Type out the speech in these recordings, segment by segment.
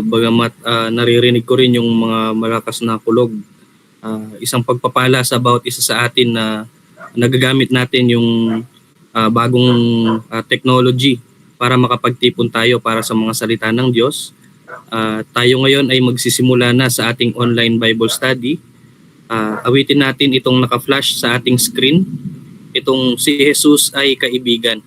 Bagamat naririnig ko rin yung mga malakas na kulog. Isang pagpapala sa bawat isa sa atin na nagagamit natin yung bagong technology para makapagtipon tayo para sa mga salita ng Diyos. Tayo ngayon ay magsisimula na sa ating online Bible study. Awitin natin itong naka-flash sa ating screen. Itong si Jesus ay kaibigan.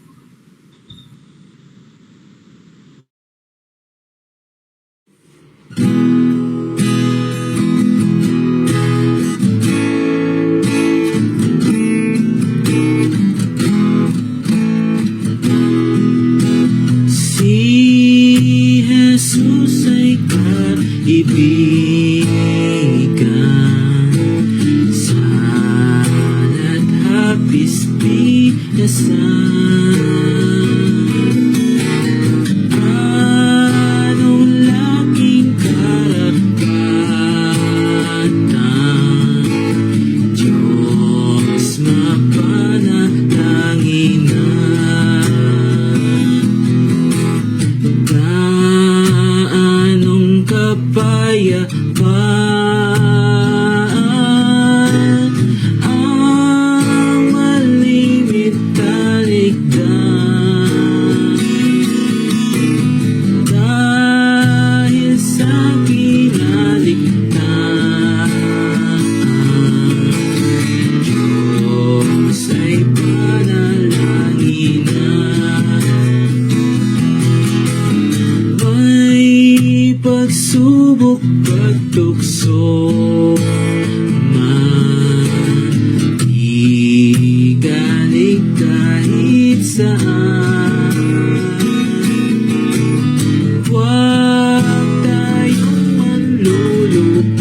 Pagsubok at tukso man, di galing kahit saan. Huwag tayong manlulupay,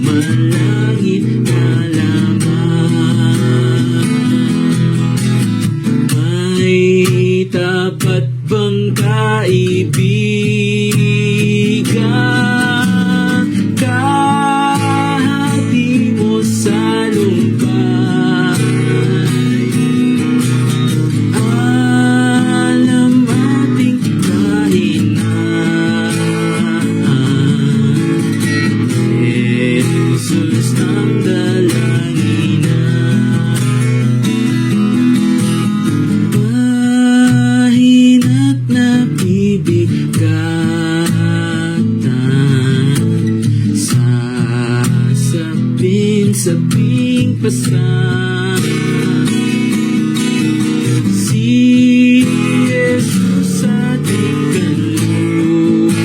manalangin na lamang. May tapat bang kaibigan kahati mo sa lumbay? Alam ating kahinaan, Jesus ang dalanginan. Mahina't nabibigatan, sasaping pasan. Si Jesus ating kanlungan,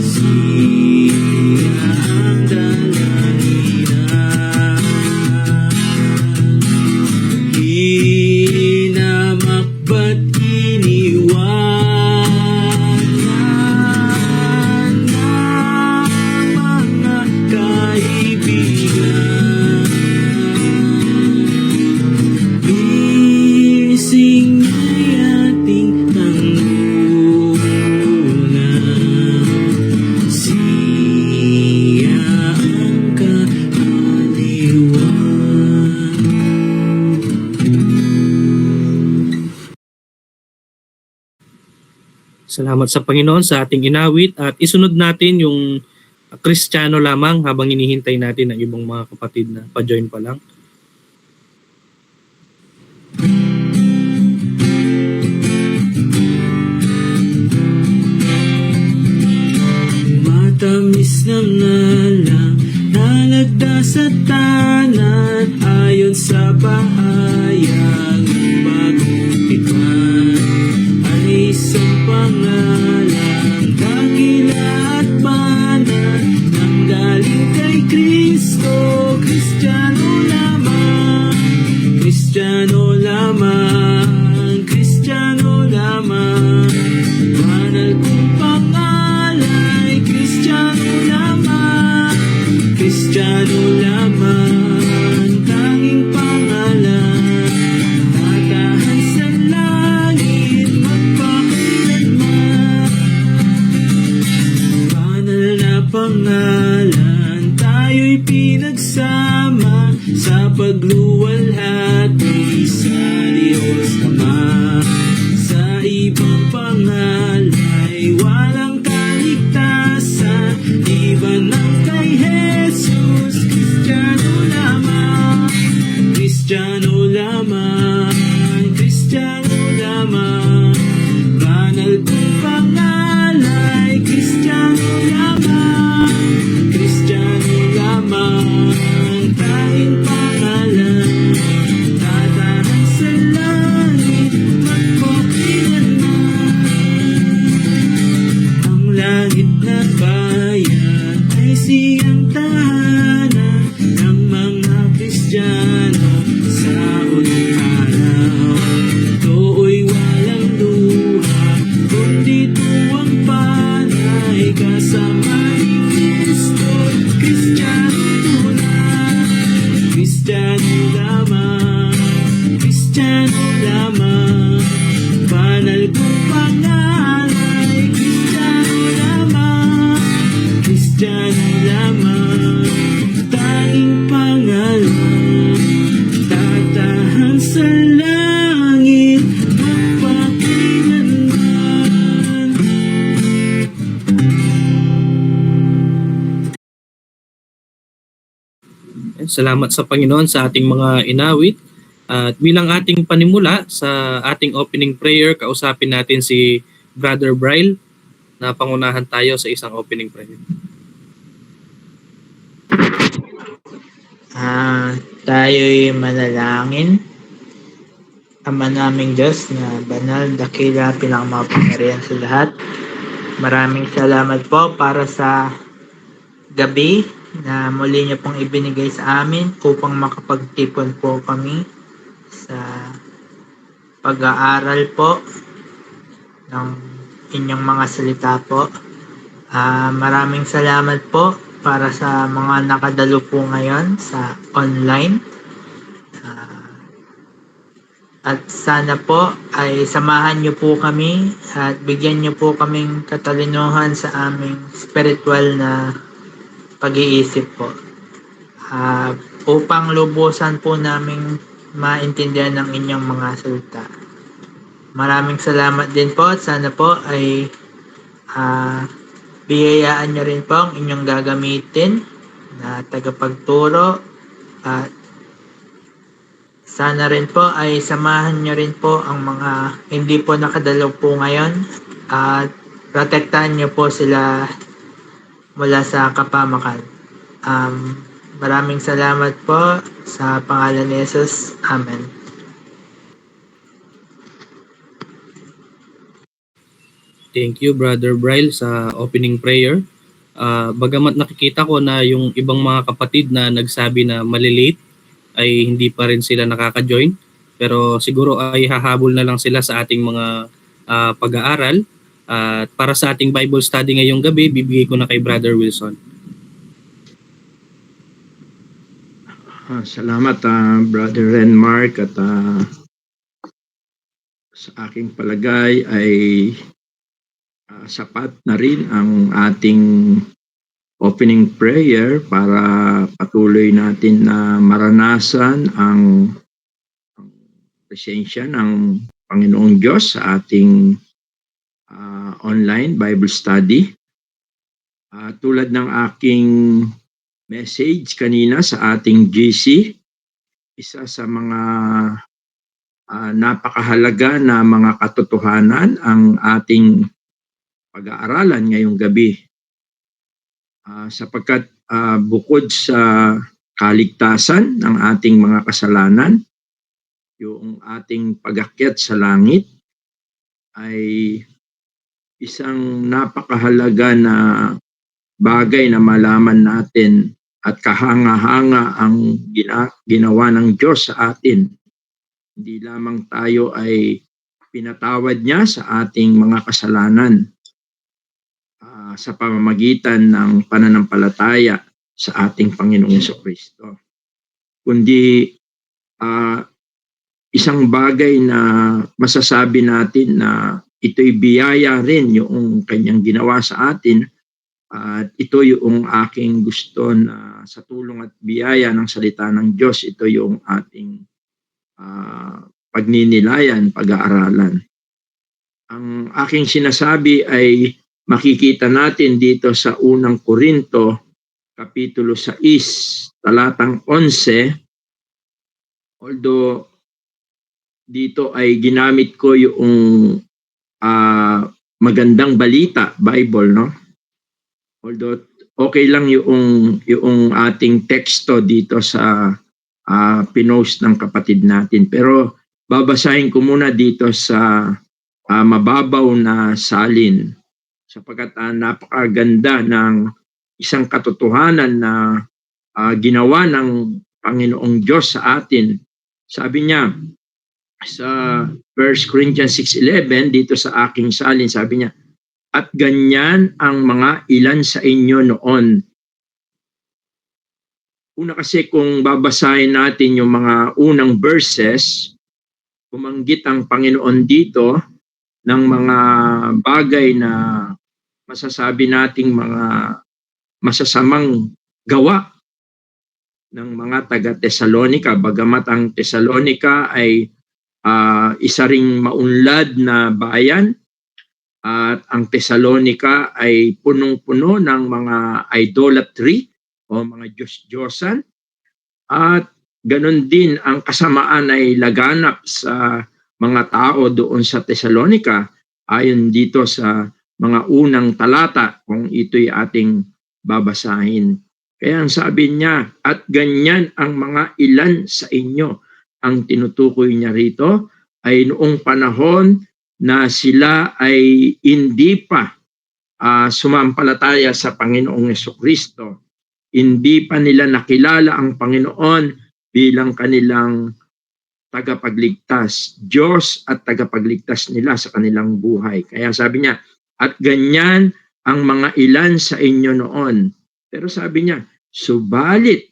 siya ang dalanginan. Hinamak ba't iniwanan ng mga kaibigan? Bising ay ating tanggulan, siya ang kaaliwan. Salamat sa Panginoon sa ating inawit at isunod natin yung Kristiyano lamang habang hinihintay natin ang ibang mga kapatid na pa-join pa lang. Matamis ng ngalang nalagda sa tanan, ayon sa bahayag ng bagong tipan, ay isang pangalang dakila at banal, nang galing kay Kristo. Kristiyano lamang, Kristiyano lamang, Kristiyano lamang. Banal kong pangalan, Kristiyano lamang, Kristiyano lamang. Tanging pangalan, tatahan sa langit. sa pagluwalhati sa Diyos Ama. Sa ibang pangalay walang kaligtasan, iba ng kay Jesus. Kristiyano lamang, Kristiyano lamang, Kristiyano lamang. Banal kong pangalay, Kristiyano lamang, Kristiyano lamang. Tanging pangalan, tatahan sa langit magpakilanman. Ang langit na bayan ay siyang tahanan ng mga Kristiyano sa uling araw. Ito'y walang luha, kundi tuwang panay kasama ni Kristo. Kristiyano lang, Kristiyano lamang, Kristiyano lamang. Banal kong pangalay, Kristiyano lamang, Kristiyano lamang. Tanging pangalan, tatahan sa langit magpakilanman. Salamat sa Panginoon sa ating mga inawit. At bilang ating panimula sa ating opening prayer, kausapin natin si Brother Bryle na pangunahan tayo sa isang opening prayer. Tayo'y manalangin. Ama naming Diyos na banal, dakila, pinakamapangyarihan sa lahat. Maraming salamat po para sa gabi na muli niyo pong ibinigay sa amin upang makapagtipon po kami sa pag-aaral po ng inyong mga salita po. Maraming salamat po para sa mga nakadalo po ngayon sa online. At sana po ay samahan niyo po kami at bigyan niyo po kaming katalinuhan sa aming spiritual na pag-iisip po. Upang lubusan po naming maintindihan ng inyong mga salita. Maraming salamat din po at sana po ay biyayaan niyo rin po ang inyong gagamitin na tagapagturo at sana rin po ay samahan niyo rin po ang mga hindi po nakadalaw po ngayon at protektahan niyo po sila mula sa kapamakan. Maraming salamat po sa pangalan ni Jesus. Amen. Thank you, Brother Bryle, sa opening prayer. Bagamat nakikita ko na yung ibang mga kapatid na nagsabi na malilate, ay hindi pa rin sila nakaka-join. Pero siguro ay hahabol na lang sila sa ating mga pag-aaral. At para sa ating Bible study ngayong gabi, bibigay ko na kay Brother Wilson. Salamat Brother Renmark at sa aking palagay ay sapat na rin ang ating opening prayer para patuloy natin na maranasan ang presensya ng Panginoong Diyos sa ating online Bible study. Tulad ng aking message kanina sa ating GC, isa sa mga napakahalaga na mga katotohanan ang ating pag-aaralan ngayong gabi. Sapagkat bukod sa kaligtasan ng ating mga kasalanan, yung ating pag-akyat sa langit ay isang napakahalaga na bagay na malaman natin at kahanga-hanga ang ginawa ng Diyos sa atin. Hindi lamang tayo ay pinatawad niya sa ating mga kasalanan sa pamamagitan ng pananampalataya sa ating Panginoong Jesucristo, kundi isang bagay na masasabi natin na ito'y biyaya rin yung kanyang ginawa sa atin At ito yung aking gusto na sa tulong at biyaya ng salita ng Diyos, ito yung ating pagninilayan, pag-aaralan. Ang aking sinasabi ay makikita natin dito sa unang Korinto, Kapitulo 6, talatang 11, although dito ay ginamit ko yung magandang balita, Bible, no? Although okay lang yung ating teksto dito sa pinost ng kapatid natin. Pero babasahin ko muna dito sa mababaw na salin sapagkat napakaganda ng isang katotohanan na ginawa ng Panginoong Diyos sa atin. Sabi niya sa 1 Corinthians 6:11 dito sa aking salin, sabi niya, at ganyan ang mga ilan sa inyo noon. Una kasi kung babasahin natin yung mga unang verses, bumanggit ang Panginoon dito ng mga bagay na masasabi nating mga masasamang gawa ng mga taga-Tesalonika. Bagamat ang Tesalonika ay isa ring maunlad na bayan, at ang Tesalonika ay punong-puno ng mga idolatry o mga Diyos-Diyosan, at ganon din ang kasamaan ay laganap sa mga tao doon sa Tesalonika ayon dito sa mga unang talata kung ito'y ating babasahin. Kaya ang sabi niya, at ganyan ang mga ilan sa inyo. Ang tinutukoy niya rito ay noong panahon na sila ay hindi pa sumampalataya sa Panginoong Jesucristo. Hindi pa nila nakilala ang Panginoon bilang kanilang tagapagligtas, Diyos at tagapagligtas nila sa kanilang buhay. Kaya sabi niya, at ganyan ang mga ilan sa inyo noon. Pero sabi niya, subalit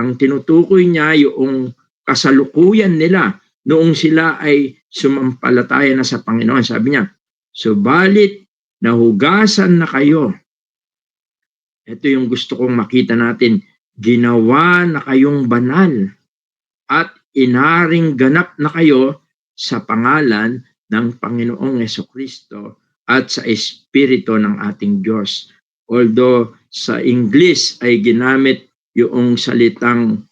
ang tinutukoy niya yung kasalukuyan nila noong sila ay sumampalataya na sa Panginoon. Sabi niya, subalit nahugasan na kayo. Ito yung gusto kong makita natin. Ginawa na kayong banal at inaring ganap na kayo sa pangalan ng Panginoong Jesucristo at sa Espiritu ng ating Diyos. Although sa English ay ginamit yung salitang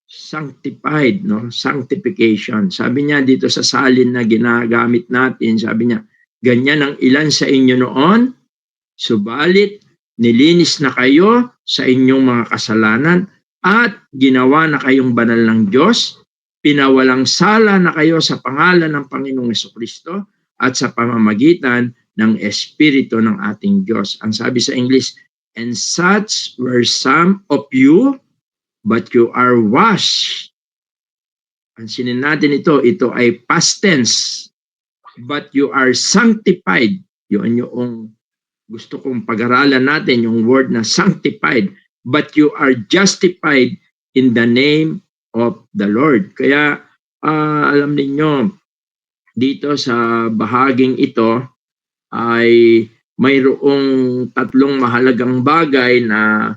sanctified, no? Sanctification. Sabi niya dito sa salin na ginagamit natin, sabi niya, ganyan ang ilan sa inyo noon, subalit nilinis na kayo sa inyong mga kasalanan at ginawa na kayong banal ng Diyos, pinawalang sala na kayo sa pangalan ng Panginoong Jesucristo at sa pamamagitan ng Espiritu ng ating Diyos. Ang sabi sa English, and such were some of you, but you are washed. Pansinin natin ito ay past tense. But you are sanctified. Yun yung gusto kong pag-aralan natin, yung word na sanctified. But you are justified in the name of the Lord. Kaya alam niyo dito sa bahaging ito ay mayroong tatlong mahalagang bagay na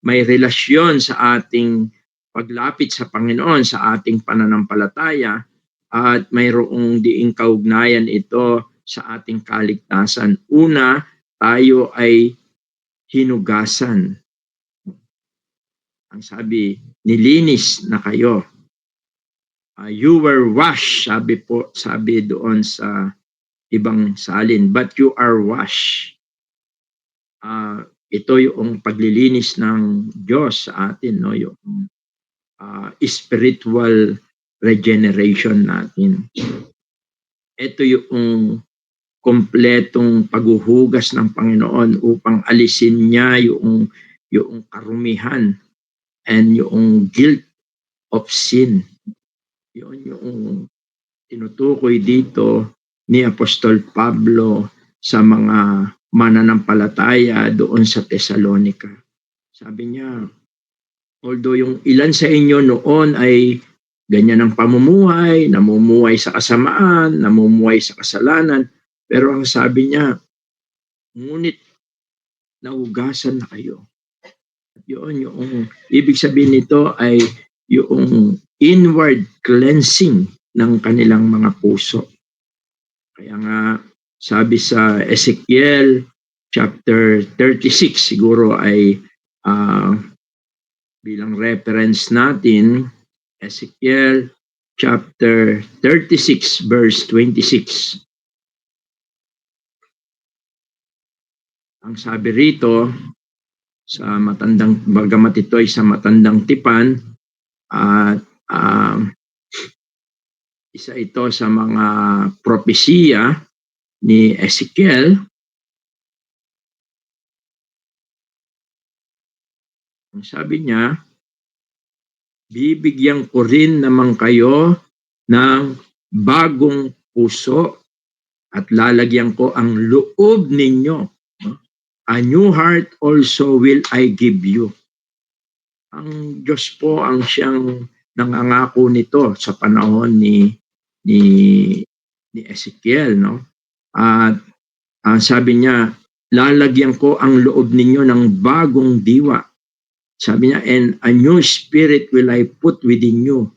may relasyon sa ating paglapit sa Panginoon, sa ating pananampalataya, at mayroong diing kaugnayan ito sa ating kaligtasan. Una, tayo ay hinugasan. Ang sabi, nilinis na kayo. You were washed, sabi doon sa ibang salin, but you are washed. Ito yung paglilinis ng Diyos sa atin, no? Yung spiritual regeneration natin. Ito yung kompletong paghuhugas ng Panginoon upang alisin niya yung karumihan and yung guilt of sin. Yun yung tinutukoy dito ni Apostol Pablo sa mga mananampalataya doon sa Tesalonika. Sabi niya, although yung ilan sa inyo noon ay ganyan ang pamumuhay, namumuhay sa kasamaan, namumuhay sa kasalanan, pero ang sabi niya, ngunit nahugasan na kayo. At yun, yung ibig sabihin nito ay yung inward cleansing ng kanilang mga puso. Kaya nga, sabi sa Ezekiel chapter 36, siguro ay bilang reference natin, Ezekiel chapter 36 verse 26. Ang sabi rito, sa matandang, bagamat ito ay sa matandang tipan, at isa ito sa mga propesiya ni Ezekiel. Ang sabi niya, bibigyan ko rin naman kayo ng bagong puso at lalagyan ko ang loob ninyo. A new heart also will I give you. Ang Diyos po ang siyang nangangako nito sa panahon ni Ezekiel, no? At sabi niya, lalagyan ko ang loob ninyo ng bagong diwa. Sabi niya, and a new spirit will I put within you,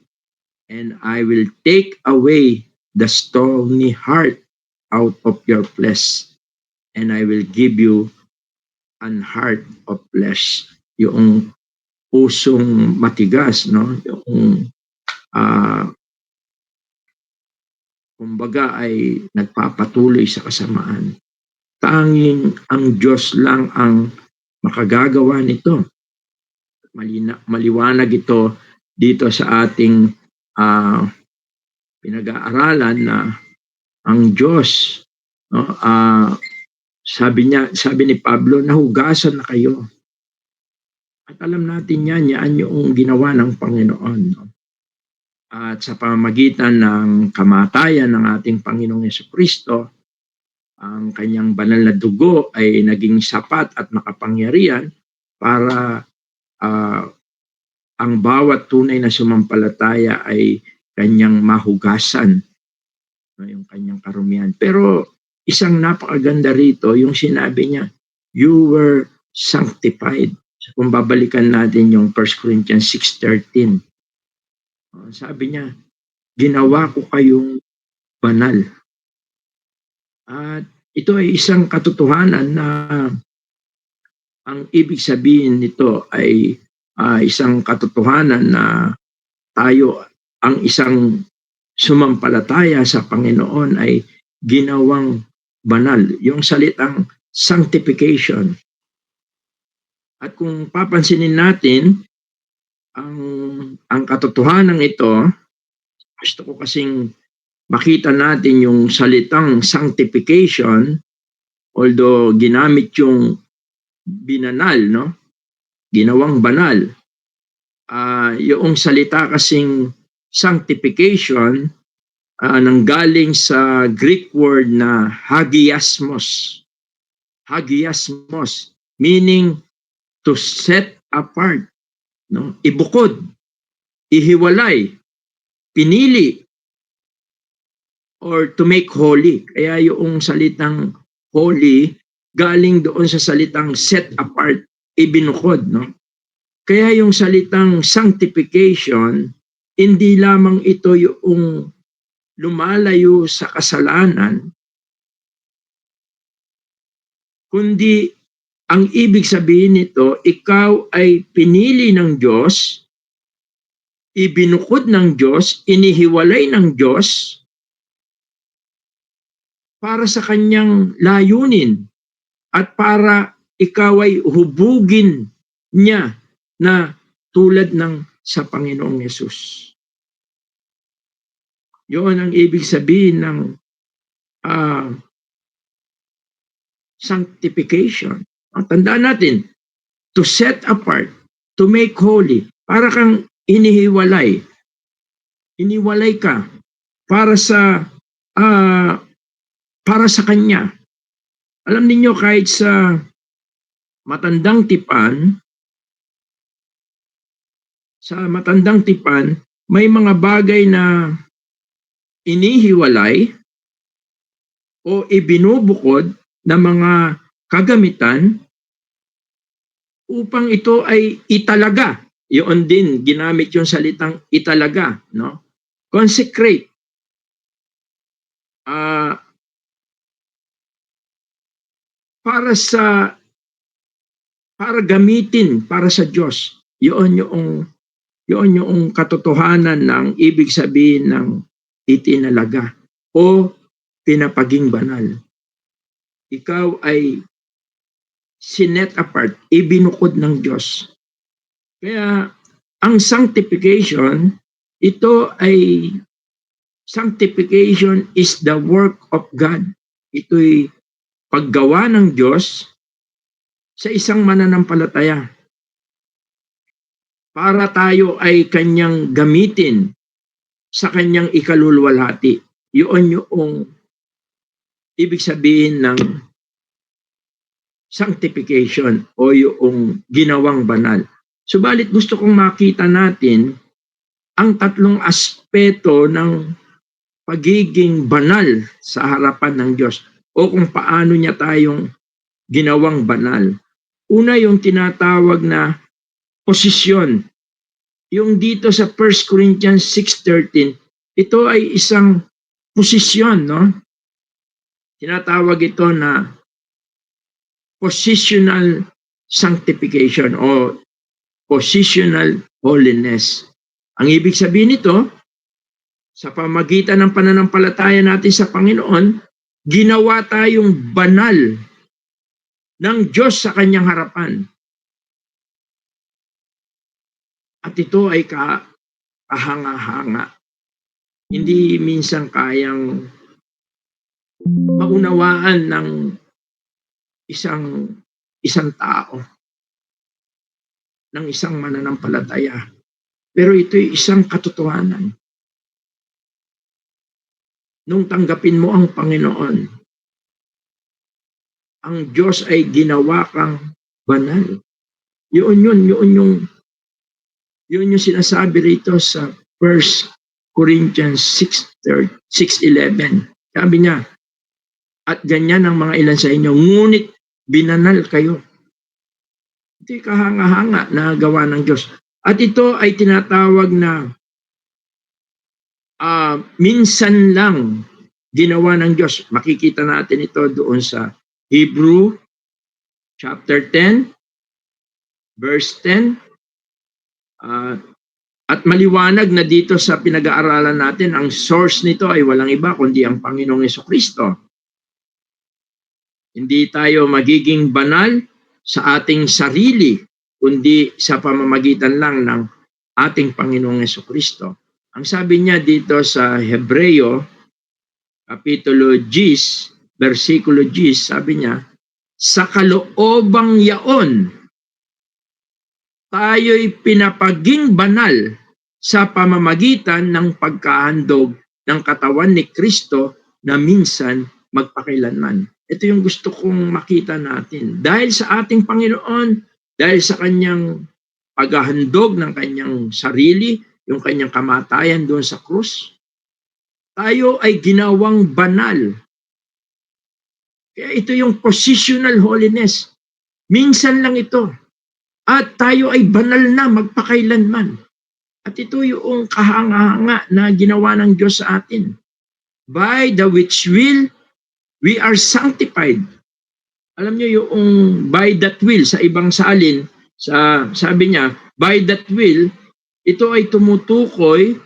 and I will take away the stony heart out of your flesh, and I will give you an heart of flesh. Yung pusong matigas, no? Yung kumbaga ay nagpapatuloy sa kasamaan. Tanging ang Diyos lang ang makagagawa nito. Maliwanag ito dito sa ating pinag-aaralan na ang Diyos, no, sabi ni Pablo, nahugasan na kayo. At alam natin yan yung ginawa ng Panginoon. No? At sa pamamagitan ng kamatayan ng ating Panginoong Jesucristo, ang kanyang banal na dugo ay naging sapat at makapangyarihan para ang bawat tunay na sumampalataya ay kanyang mahugasan, no, yung kanyang karumihan. Pero isang napakaganda rito, yung sinabi niya, you were sanctified. Kung babalikan natin yung 1 Corinthians 6:13, sabi niya, ginawa ko kayong banal. At ito ay isang katotohanan na ang ibig sabihin nito ay isang katotohanan na tayo, ang isang sumampalataya sa Panginoon ay ginawang banal. Yung salitang sanctification. At kung papansinin natin, ang katotohanan ito, gusto ko kasing makita natin yung salitang sanctification, although ginamit yung binanal, no? Ginawang banal. Yung salita kasing sanctification, nanggaling sa Greek word na hagiasmos. Hagiasmos, meaning to set apart, no? Ibukod, ihiwalay, pinili, or to make holy. Kaya yung salitang holy, galing doon sa salitang set apart, ibinukod, no? Kaya yung salitang sanctification, hindi lamang ito yung lumalayo sa kasalanan, kundi ang ibig sabihin nito, ikaw ay pinili ng Diyos, ibinukod ng Diyos, inihiwalay ng Diyos para sa kanyang layunin at para ikaw ay hubugin niya na tulad ng sa Panginoong Yesus. Yun ang ibig sabihin ng sanctification. Tandaan natin, to set apart, to make holy, para kang inihiwalay. Iniwalay ka para sa Kanya. Alam niyo kahit sa matandang tipan, may mga bagay na inihiwalay o ibinubukod na mga kagamitan upang ito ay italaga. Yun din, ginamit yung salitang italaga, no? Consecrate. Para gamitin para sa Diyos. Yun yung katotohanan ng ibig sabihin ng itinalaga o pinapaging banal. Ikaw ay sinet apart, ibinukod ng Diyos. Kaya ang sanctification, sanctification is the work of God. Ito'y paggawa ng Diyos sa isang mananampalataya para tayo ay kanyang gamitin sa kanyang ikaluluwalhati. Yun yung ibig sabihin ng sanctification o yung ginawang banal. Subalit gusto kong makita natin ang tatlong aspeto ng pagiging banal sa harapan ng Diyos o kung paano niya tayong ginawang banal. Una, yung tinatawag na posisyon. Yung dito sa 1 Corinthians 6:13, ito ay isang posisyon, no? Tinatawag ito na positional sanctification o positional holiness. Ang ibig sabihin nito, sa pamagitan ng pananampalataya natin sa Panginoon, ginawa tayong banal ng Diyos sa kanyang harapan. At ito ay kahanga-hanga. Hindi minsan kayang maunawaan ng isang tao, ng isang mananampalataya. Pero ito'y isang katotohanan. Nung tanggapin mo ang Panginoon, ang Diyos ay ginawa kang banal. Yun yung sinasabi rito sa 1 Corinthians 6:11. Sabi niya, at ganyan ang mga ilan sa inyo, ngunit binanal kayo. Ito'y kahanga-hanga na gawa ng Diyos. At ito ay tinatawag na minsan lang ginawa ng Diyos. Makikita natin ito doon sa Hebrew chapter 10, verse 10. At maliwanag na dito sa pinag-aaralan natin, ang source nito ay walang iba kundi ang Panginoong Jesucristo. Hindi tayo magiging banal sa ating sarili, kundi sa pamamagitan lang ng ating Panginoong Jesucristo. Ang sabi niya dito sa Hebreo, Kapitulo 10, versikulo 10, sabi niya, sa kaloobang yaon, tayo'y pinapaging banal sa pamamagitan ng pagkahandog ng katawan ni Kristo na minsan magpakailanman. Ito yung gusto kong makita natin. Dahil sa ating Panginoon, dahil sa kanyang paghahandog ng kanyang sarili, yung kanyang kamatayan doon sa krus, tayo ay ginawang banal. Kaya ito yung positional holiness. Minsan lang ito. At tayo ay banal na magpakailanman. At ito yung kahanga-hanga na ginawa ng Diyos sa atin. By the which will we are sanctified. Alam niyo yung by that will sa ibang salin, sabi niya, by that will, ito ay tumutukoy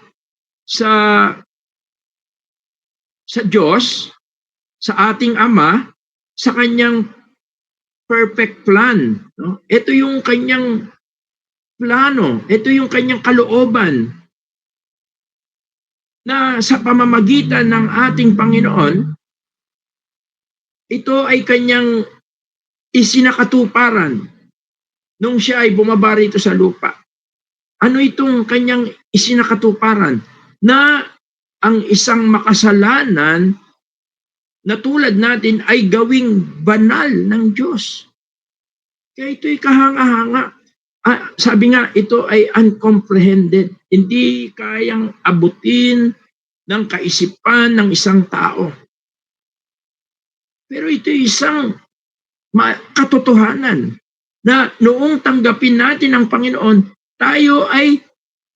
sa Diyos, sa ating Ama, sa kanyang perfect plan. No? Ito yung kanyang plano, ito yung kanyang kalooban na sa pamamagitan ng ating Panginoon, ito ay kanyang isinakatuparan nung siya ay bumaba rito sa lupa. Ano itong kanyang isinakatuparan? Na ang isang makasalanan na tulad natin ay gawing banal ng Diyos. Kaya ito'y kahanga-hanga. Sabi nga, ito ay uncomprehended. Hindi kayang abutin ng kaisipan ng isang tao. Pero ito isang katotohanan na noong tanggapin natin ang Panginoon, tayo ay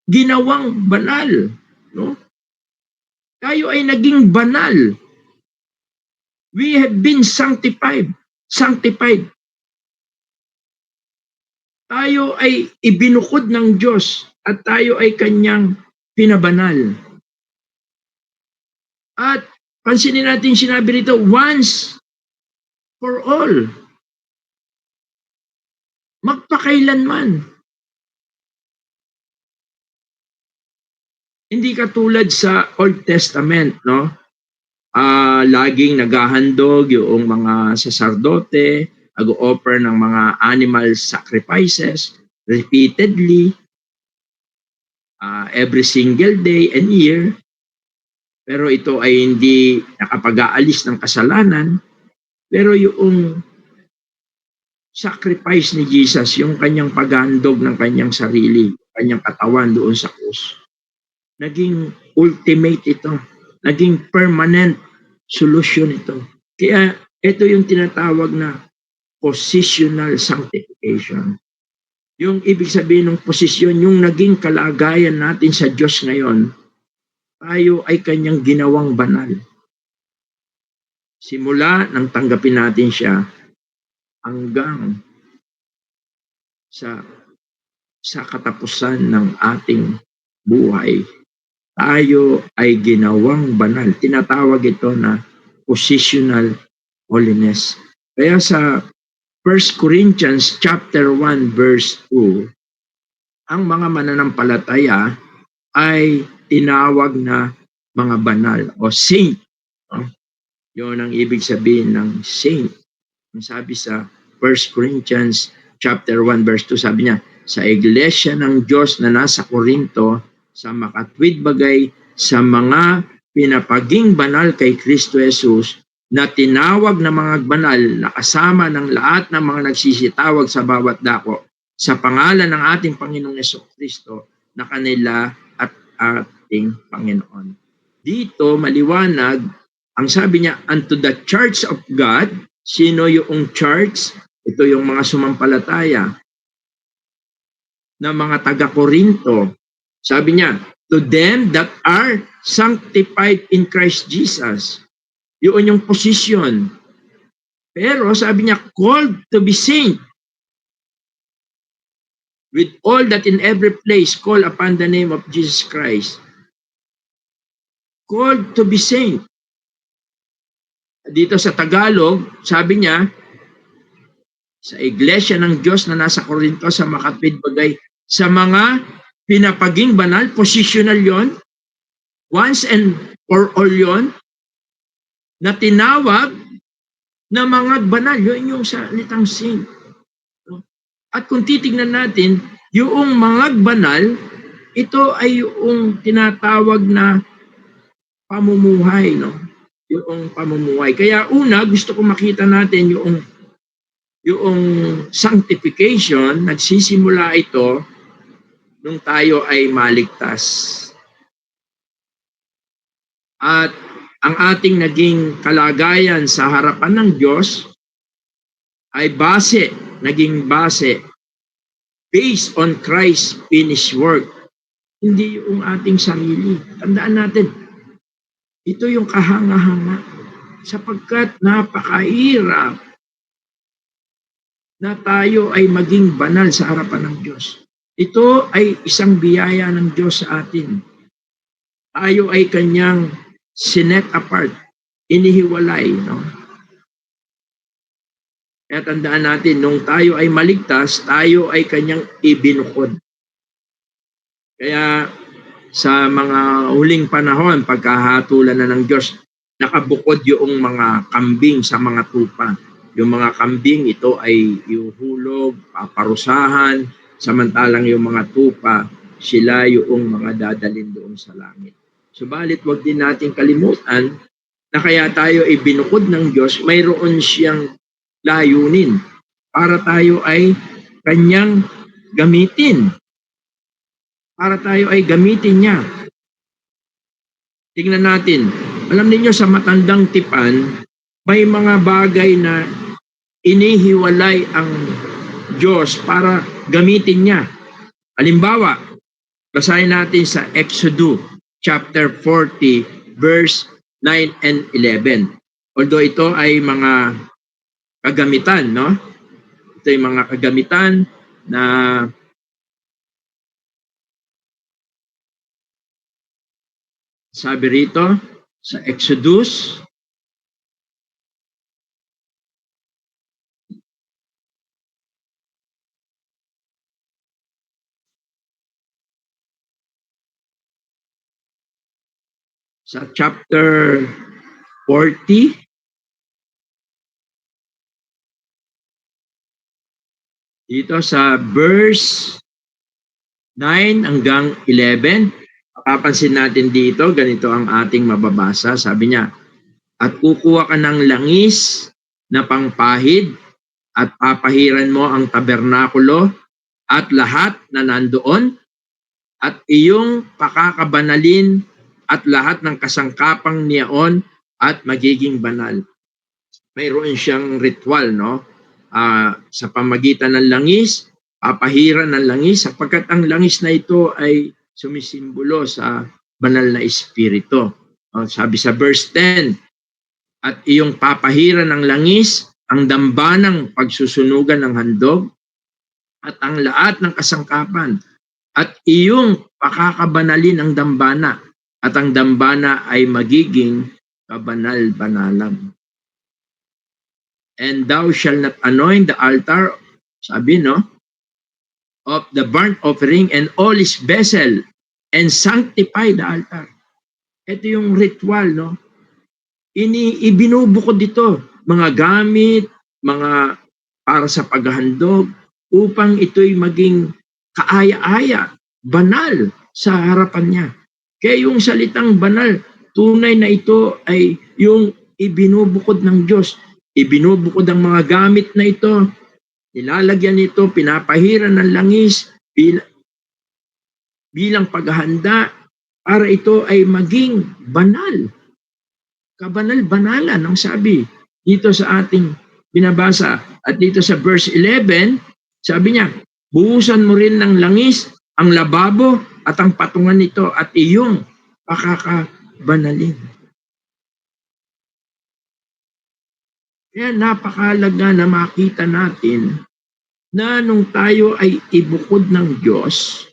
ginawang banal. No? Tayo ay naging banal. We have been sanctified. Sanctified. Tayo ay ibinukod ng Diyos at tayo ay kanyang pinabanal. At pansinin natin sinabi rito, once for all. Magpakailanman. Hindi katulad sa Old Testament, no? Laging naghahandog yung mga saserdote, nag-offer ng mga animal sacrifices repeatedly, every single day and year. Pero ito ay hindi nakapag-aalis ng kasalanan. Pero yung sacrifice ni Jesus, yung kanyang paghandog ng kanyang sarili, kanyang katawan doon sa krus, naging ultimate ito. Naging permanent solution ito. Kaya ito yung tinatawag na positional sanctification. Yung ibig sabihin ng posisyon, yung naging kalagayan natin sa Diyos ngayon, tayo ay kanyang ginawang banal. Simula nang tanggapin natin siya hanggang sa katapusan ng ating buhay, tayo ay ginawang banal. Tinatawag ito na positional holiness. Kaya sa 1 Corinthians chapter 1 verse 2, ang mga mananampalataya ay tinawag na mga banal o saint. Yun ang ibig sabihin ng saint. Ang sabi sa 1 Corinthians chapter 1 verse 2, sabi niya, sa iglesia ng Diyos na nasa Corinto, sa makatwid bagay sa mga pinapaging banal kay Kristo Jesus, na tinawag na mga banal na kasama ng lahat ng mga nagsisitawag sa bawat dako sa pangalan ng ating Panginoong Jesucristo na kanila at ating Panginoon. Dito maliwanag, ang sabi niya, unto the church of God. Sino yung church? Ito yung mga sumampalataya na mga taga-Korinto. Sabi niya, to them that are sanctified in Christ Jesus. Yun yung position. Pero sabi niya, called to be saint. With all that in every place call upon the name of Jesus Christ. Called to be saint. Dito sa Tagalog, sabi niya, sa iglesia ng Diyos na nasa Corinto, sa makatwid bagay, sa mga pinapaging banal, positional yon, once and for all yon, na tinawag na mga banal, yun yung salitang saint. At kung titignan natin, yung mga banal, ito ay yung tinatawag na pamumuhay, no? Yung pamumuhay. Kaya una, gusto ko makita natin yung sanctification, nagsisimula ito nung tayo ay maligtas. At ang ating naging kalagayan sa harapan ng Diyos ay naging base based on Christ's finished work. Hindi yung ating sarili. Tandaan natin, ito yung kahanga-hanga sapagkat napakahirap na tayo ay maging banal sa harapan ng Diyos. Ito ay isang biyaya ng Diyos sa atin. Tayo ay kanyang sinet apart, inihiwalay. No? Kaya tandaan natin, nung tayo ay maligtas, tayo ay kanyang ibinukod. Kaya sa mga huling panahon, pagkahatulan na ng Diyos, nakabukod yung mga kambing sa mga tupa. Yung mga kambing, ito ay iuhulog, paparusahan, samantalang yung mga tupa, sila yung mga dadalhin doon sa langit. Subalit, wag din natin kalimutan na kaya tayo ay binukod ng Diyos, mayroon siyang layunin para tayo ay kanyang gamitin. Para tayo ay gamitin niya. Tingnan natin. Alam niyo sa matandang tipan, may mga bagay na inihiwalay ang Diyos para gamitin niya. Halimbawa, basahin natin sa Exodus chapter 40 verse 9 and 11. Although ito ay mga kagamitan, no? Ito ay mga kagamitan na sabi rito sa Exodus sa chapter 40 dito sa verse 9 hanggang 11. Papansin natin dito, ganito ang ating mababasa. Sabi niya, at kukuha ka ng langis na pangpahid at papahiran mo ang tabernakulo at lahat na nandoon at iyong pakakabanalin at lahat ng kasangkapang niyaon at magiging banal. Mayroon siyang ritual, no? Sa pamagitan ng langis, papahiran ng langis, sapagkat ang langis na ito ay sumisimbolo sa banal na espiritu. Sabi sa verse 10, at iyong papahiran ng langis, ang dambanang pagsusunugan ng handog, at ang lahat ng kasangkapan, at iyong pakakabanalin ang dambana, at ang dambana ay magiging kabanal-banalan. And thou shalt not anoint the altar, sabi, no, of the burnt offering and all its vessel, and sanctify the altar. Ito yung ritual, no? Ibinubukod dito, mga gamit, mga para sa paghahandog, upang ito'y maging kaaya-aya, banal sa harapan niya. Kaya yung salitang banal, tunay na ito ay yung ibinubukod ng Diyos. Ibinubukod ang mga gamit na ito, nilalagyan nito, pinapahiran ng langis bilang paghahanda para ito ay maging banal. Kabanal-banalan ang sabi dito sa ating binabasa. At dito sa verse 11, sabi niya, buhusan mo rin ng langis ang lababo at ang patungan nito at iyong pakakabanalin. Kaya napakahalaga na makita natin na nung tayo ay ibukod ng Diyos,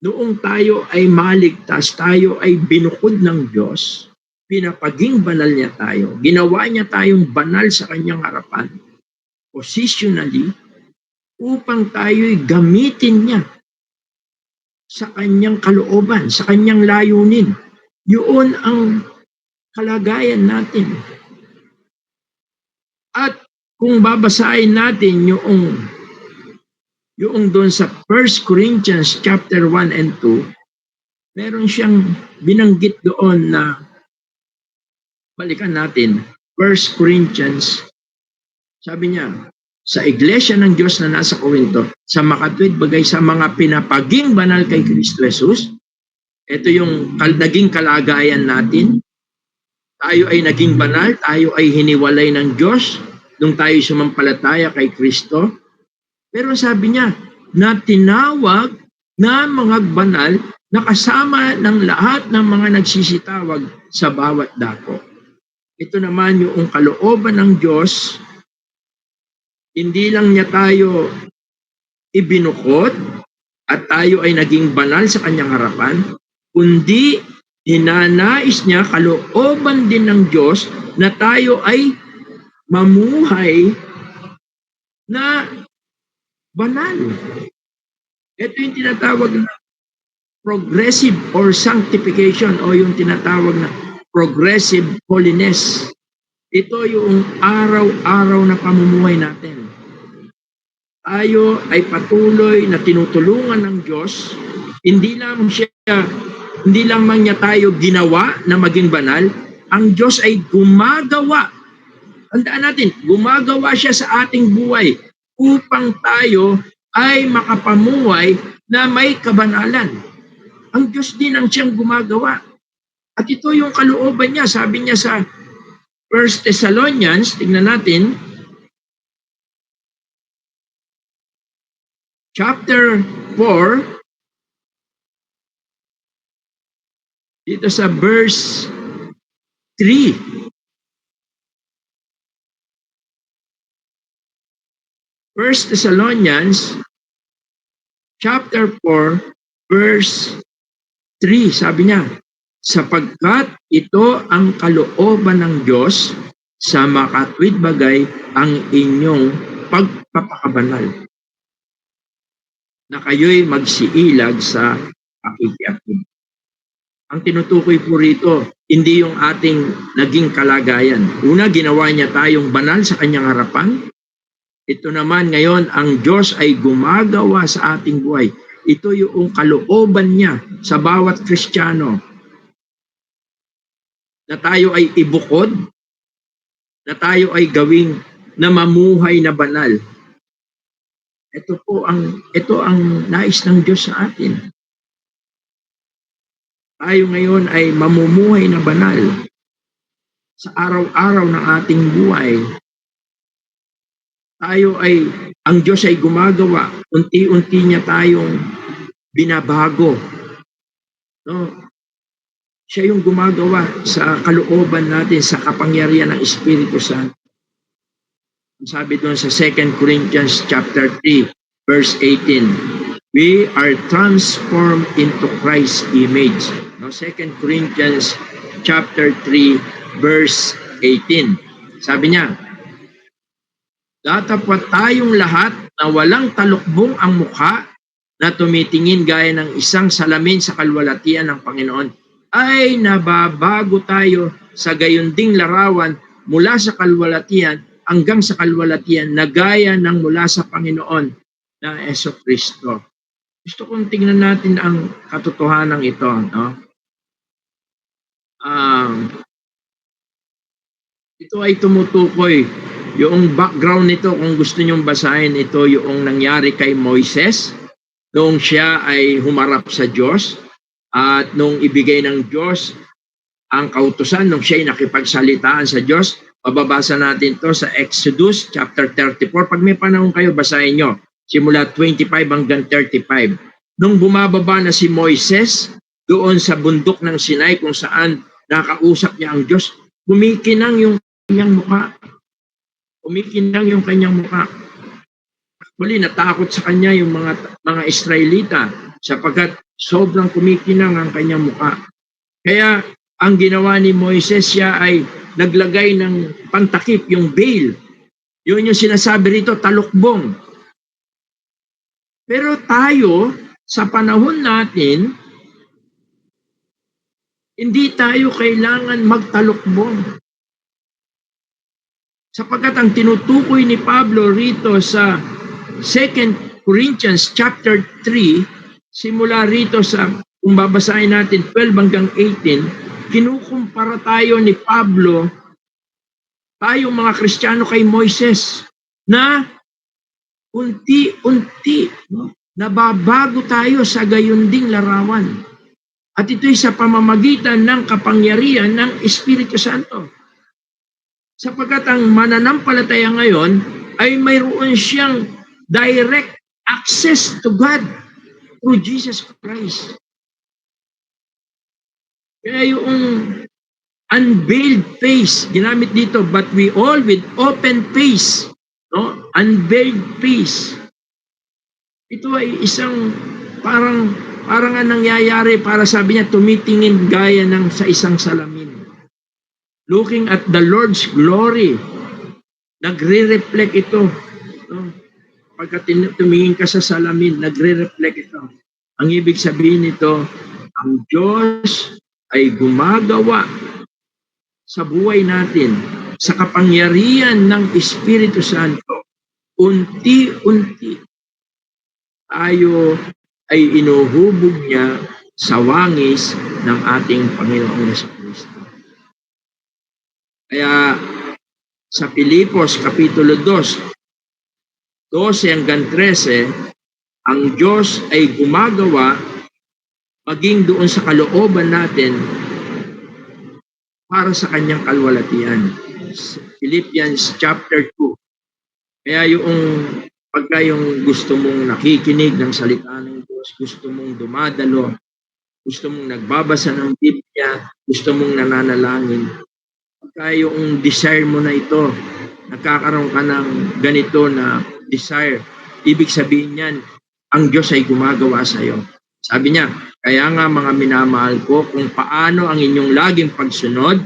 noong tayo ay maligtas, tayo ay binukod ng Diyos, pinapaging banal niya tayo, ginawa niya tayong banal sa kanyang harapan, positionally, upang tayo'y gamitin niya sa kanyang kalooban, sa kanyang layunin. Yun ang kalagayan natin. At kung babasahin natin yung doon sa 1 Corinthians chapter 1 and 2, meron siyang binanggit doon na, balikan natin, 1 Corinthians, sabi niya, sa iglesia ng Diyos na nasa Corinto, sa makatwid bagay sa mga pinapaging banal kay Kristo Jesus, ito yung naging kalagayan natin. Tayo ay naging banal, tayo ay hiniwalay ng Diyos nung tayo sumampalataya kay Kristo. Pero sabi niya, na tinawag na mga banal na kasama ng lahat ng mga nagsisitawag sa bawat dako. Ito naman yung kalooban ng Diyos, hindi lang niya tayo ibinukod at tayo ay naging banal sa kanyang harapan, kundi hinanais niya, kalooban din ng Diyos, na tayo ay mamuhay na banal. Ito yung tinatawag na progressive or sanctification o yung tinatawag na progressive holiness. Ito yung araw-araw na pamumuhay natin. Tayo ay patuloy na tinutulungan ng Diyos. Hindi lamang niya tayo ginawa na maging banal, ang Diyos ay gumagawa. Tandaan natin, gumagawa siya sa ating buhay upang tayo ay makapamuhay na may kabanalan. Ang Diyos din ang siyang gumagawa. At ito yung kalooban niya. Sabi niya sa 1 Thessalonians, tingnan natin, chapter 4, dito sa verse 3. First Thessalonians chapter 4, verse 3, sabi niya, sapagkat ito ang kalooban ng Diyos sa makatwid bagay ang inyong pagpapakabanal, na kayo'y magsiilag sa pakikiapid. Ang tinutukoy po rito, hindi yung ating naging kalagayan. Una, ginawa niya tayong banal sa kanyang harapan. Ito naman ngayon, ang Diyos ay gumagawa sa ating buhay. Ito yung kalooban niya sa bawat Kristiyano. Na tayo ay ibukod, na tayo ay gawing na mamuhay na banal. Ito ang nais ng Diyos sa atin. Tayo ngayon ay mamumuhay na banal sa araw-araw ng ating buhay. Ang Diyos ay gumagawa, unti-unti niya tayong binabago. No? Siya yung gumagawa sa kalooban natin, sa kapangyarihan ng Espiritu Santo. Sabi doon sa 2 Corinthians chapter 3, verse 18, we are transformed into Christ's image. No, 2 Corinthians chapter 3, verse 18. Sabi niya, datapat tayong lahat na walang talukbong ang mukha na tumitingin gaya ng isang salamin sa kalwalatian ng Panginoon, ay nababago tayo sa gayunding larawan mula sa kalwalatian hanggang sa kalwalatian na gaya ng mula sa Panginoon na Jesucristo. Gusto kong tingnan natin ang katotohanan ito. No? Ito ay tumutukoy. Yung background nito, kung gusto nyong basahin, ito yung nangyari kay Moises noong siya ay humarap sa Diyos at nung ibigay ng Diyos ang kautusan, nung siya ay nakipagsalitaan sa Diyos. Mababasa natin to sa Exodus chapter 34. Pag may panahon kayo, basahin nyo. Simula 25 hanggang 35. Nung bumababa na si Moises doon sa bundok ng Sinai kung saan nakausap niya ang Diyos, kumikinang yung kanyang mukha. Kumikinang yung kanyang mukha. Actually, natakot sa kanya yung mga Israelita sapagkat sobrang kumikinang ang kanyang mukha. Kaya ang ginawa ni Moises, siya ay naglagay ng pantakip, yung veil. Yun yung sinasabi rito, talukbong. Pero tayo, sa panahon natin, hindi tayo kailangan magtalukbong. Sapagkat ang tinutukoy ni Pablo rito sa 2 Corinthians chapter 3, simula rito sa, kung babasahin natin 12 hanggang 18, kinukumpara tayo ni Pablo, tayong mga Kristiyano kay Moises, na unti-unti, no, nababago tayo sa gayunding larawan. At ito'y sa pamamagitan ng kapangyarihan ng Espiritu Santo. Sapagkat ang mananampalataya ngayon ay mayroon siyang direct access to God through Jesus Christ. Kaya yung unveiled face, ginamit dito, but we all with open face, no? Unveiled face. Ito ay isang parang ang nangyayari, para sabi niya, tumitingin gaya ng sa isang salamin. Looking at the Lord's glory, nagre-reflect ito. No? Pagka tumingin ka sa salamin, nagre-reflect ito. Ang ibig sabihin nito, ang Diyos ay gumagawa sa buhay natin sa kapangyarihan ng Espiritu Santo. Unti-unti tayo ay inuhubog niya sa wangis ng ating Panginoong Jesucristo. Kaya sa Pilipos Kapitulo 2, 12 hanggang 13, ang Diyos ay gumagawa maging doon sa kalooban natin para sa kanyang kalwalatian. Philippians chapter 2. Kaya yung pagka yung gusto mong nakikinig ng salita ng Diyos, gusto mong dumadalo, gusto mong nagbabasa ng Biblia, gusto mong nananalangin, pagka yung desire mo na ito, nagkakaroon ka ng ganito na desire, ibig sabihin niyan, ang Diyos ay gumagawa sa iyo. Sabi niya, kaya nga mga minamahal ko, kung paano ang inyong laging pagsunod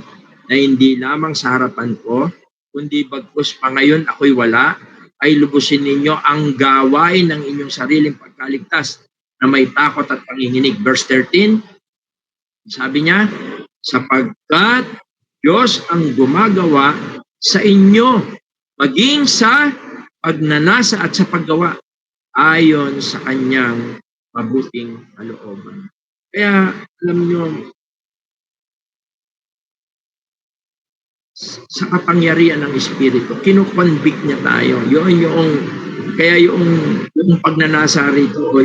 na hindi lamang sa harapan ko, kundi bagkus pa ngayon ako'y wala, ay lubusin ninyo ang gawain ng inyong sariling pagkaligtas na may takot at panginginig. Verse 13, sabi niya, sapagkat Diyos ang gumagawa sa inyo, maging sa pagnanasa at sa paggawa, ayon sa kanyang mabuting kalooban. Kaya, alam niyo, sa kapangyarihan ng Espiritu, kinukonvict niya tayo. Kaya yung pagnanasa rito o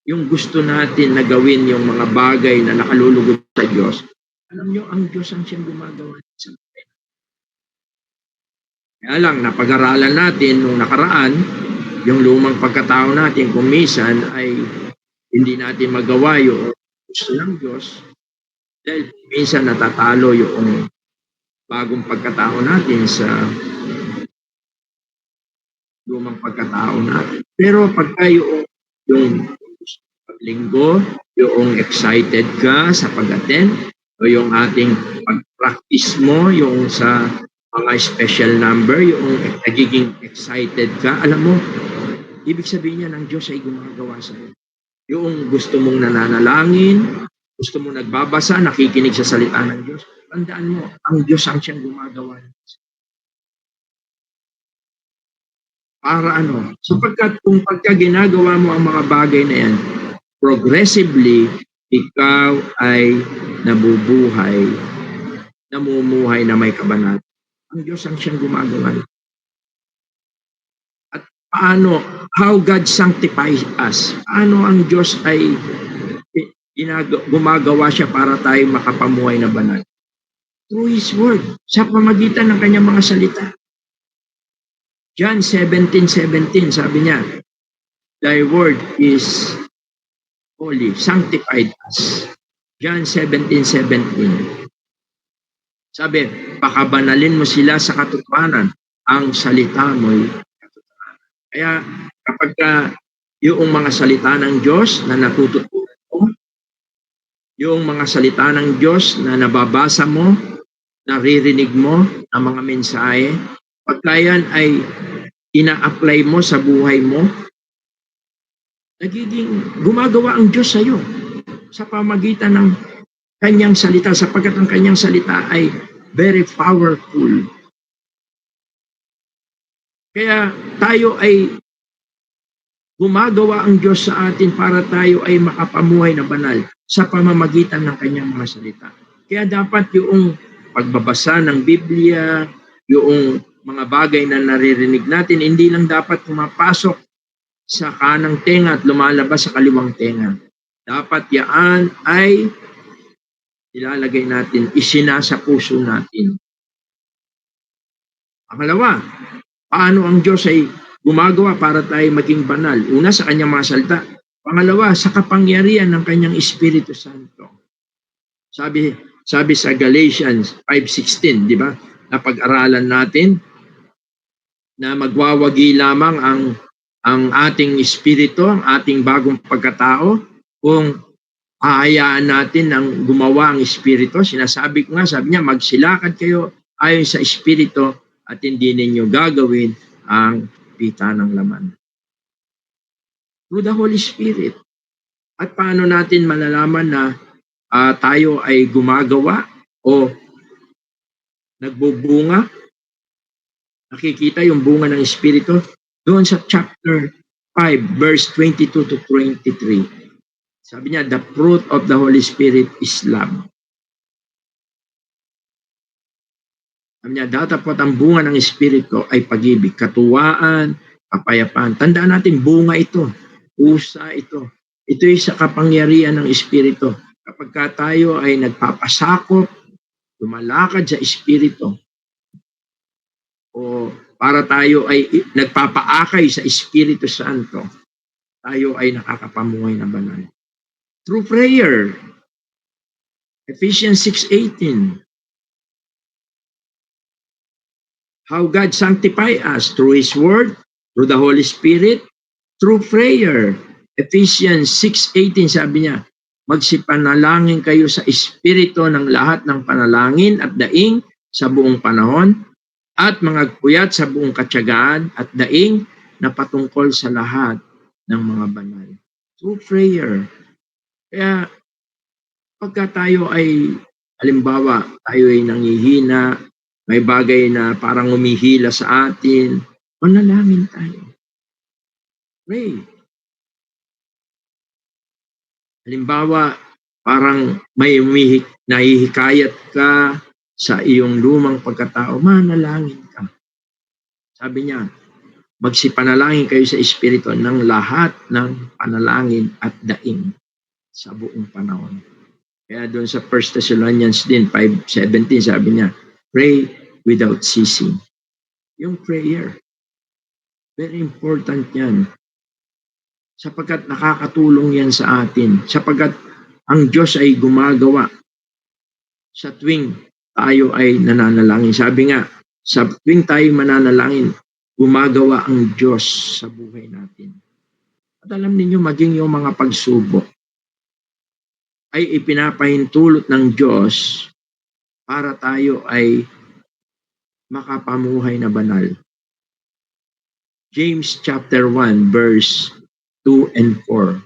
yung gusto natin na gawin yung mga bagay na nakalulugod sa Diyos, alam niyo, ang Diyos ang siyang gumagawa sa atin. Kaya lang, napag-aralan natin nung nakaraan, yung lumang pagkatao natin, kung minsan ay hindi natin magawa yung gusto ng Diyos, dahil minsan natatalo yung bagong pagkatao natin sa lumang pagkatao natin. Pero pagka yung linggo, yung excited ka sa pag-attend, o yung ating pag-practice mo, yung sa mga special number, yung nagiging excited ka, alam mo, ibig sabihin niya ng Diyos ay gumagawa sa iyo. Yung gusto mong nananalangin, gusto mong nagbabasa, nakikinig sa salita ng Diyos, tandaan mo, ang Diyos ang siyang gumagawa. Para ano? Sapagkat kung pagka ginagawa mo ang mga bagay na yan, progressively, ikaw ay namumuhay na may kabanata. Ang Diyos ang siyang gumagawa. At paano, how God sanctifies us? Paano ang Diyos ay gumagawa siya para tayo makapamuhay na banal? Through His Word, sa pamagitan ng kanyang mga salita. John 17:17, sabi niya, Thy Word is holy, sanctified us. John 17:17. Sabi, pakabanalin mo sila sa katotohanan, ang salita mo'y katotohanan. Kaya kapag yung mga salita ng Diyos na natututunan mo, yung mga salita ng Diyos na nababasa mo, naririnig mo ang mga mensahe, pagka yan ay ina-apply mo sa buhay mo, nagiging gumagawa ang Diyos sa iyo sa pamagitan ng kanyang salita, sapagkat ang kanyang salita ay very powerful. Kaya tayo ay gumagawa ang Diyos sa atin para tayo ay makapamuhay na banal sa pamamagitan ng kanyang mga salita. Kaya dapat yung pagbabasa ng Biblia, yung mga bagay na naririnig natin, hindi lang dapat pumapasok sa kanang tenga at lumalabas sa kaliwang tenga. Dapat yaan ay ilalagay natin, isinasa puso natin. Pangalawa, paano ang Diyos ay gumagawa para tayo maging banal? Una, sa kanyang mga salita. Pangalawa, sa kapangyarihan ng kanyang Espiritu Santo. Sabi sa Galatians 5:16, di ba? Napag-aralan natin na magwawagi lamang ang ating espiritu, ang ating bagong pagkatao, kung hahayaan natin ng gumawa ang Espiritu. Sinasabi ko nga, sabi niya, magsilakad kayo ayon sa Espiritu at hindi ninyo gagawin ang pita ng laman. Through the Holy Spirit. At paano natin malalaman na tayo ay gumagawa o nagbubunga? Nakikita yung bunga ng Espiritu doon sa chapter 5, verse 22 to 23. Sabi niya, the fruit of the Holy Spirit is love. Sabi niya, datapot ang bunga ng Espiritu ay pag-ibig, katuwaan, kapayapaan. Tandaan natin, bunga ito, pusa ito. Ito ay sa kapangyarihan ng Espiritu. Kapag tayo ay nagpapasakop, lumalakad sa Espiritu, o para tayo ay nagpapaakay sa Espiritu Santo, tayo ay nakakapamuhay na banal. Through prayer, Ephesians 6:18. How God sanctify us through His Word, through the Holy Spirit, through prayer. Ephesians 6:18 sabi niya, magsipanalangin kayo sa Espiritu ng lahat ng panalangin at daing sa buong panahon at magpuyat sa buong katyagaan at daing na patungkol sa lahat ng mga banal. Through prayer. Kaya pagka tayo ay, halimbawa, tayo ay nangihina, may bagay na parang umihila sa atin, manalangin tayo. Pray. Halimbawa, parang may nahihikayat ka sa iyong lumang pagkatao, manalangin ka. Sabi niya, magsipanalangin kayo sa Espiritu ng lahat ng panalangin at daing sa buong panahon. Kaya doon sa 1 Thessalonians din, 5:17, sabi niya, pray without ceasing. Yung prayer, very important yan. Sapagkat nakakatulong yan sa atin. Sapagkat ang Diyos ay gumagawa sa tuwing tayo ay nananalangin. Sabi nga, sa tuwing tayo mananalangin, gumagawa ang Diyos sa buhay natin. At alam ninyo, maging yung mga pagsubok ay ipinapahintulot ng Diyos para tayo ay makapamuhay na banal. James chapter 1 verse 2 and 4.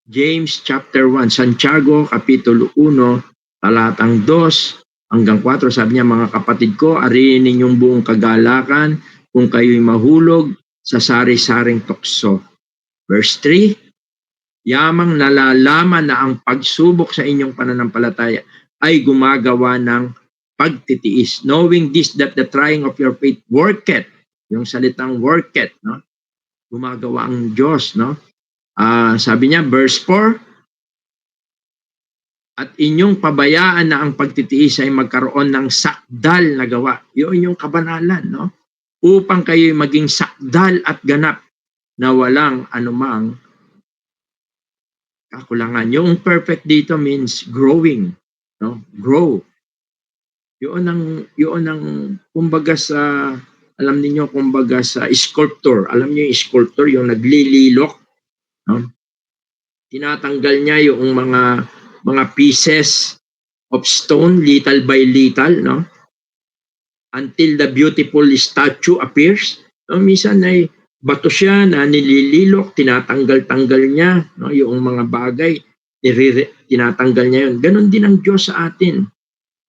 James chapter 1, Santiago kapitulo 1, talatang 2 hanggang 4, sabi niya, mga kapatid ko, ariin ninyong buong kagalakan kung kayo'y mahulog sa sari-saring tukso. Verse 3, yamang nalalaman na ang pagsubok sa inyong pananampalataya ay gumagawa ng pagtitiis. Knowing this, that the trying of your faith worketh. Yung salitang worketh, no? Gumagawa ang Diyos, no? Sabi niya, verse 4, at inyong pabayaan na ang pagtitiis ay magkaroon ng sakdal na gawa. Yun yung kabanalan, no? Upang kayo maging sakdal at ganap na walang anumang kakulangan. Yung perfect dito means growing, no? Grow. Yun ang kumbaga sa, alam niyo, kumbaga sa sculptor. Alam niyo yung sculptor, yung naglililok, no? Tinatanggal niya yung mga pieces of stone little by little, no? Until the beautiful statue appears. No, minsan ay bato siya na nilililok, tinatanggal-tanggal niya, no, yung mga bagay, tinatanggal niya yun. Ganon din ang Diyos sa atin.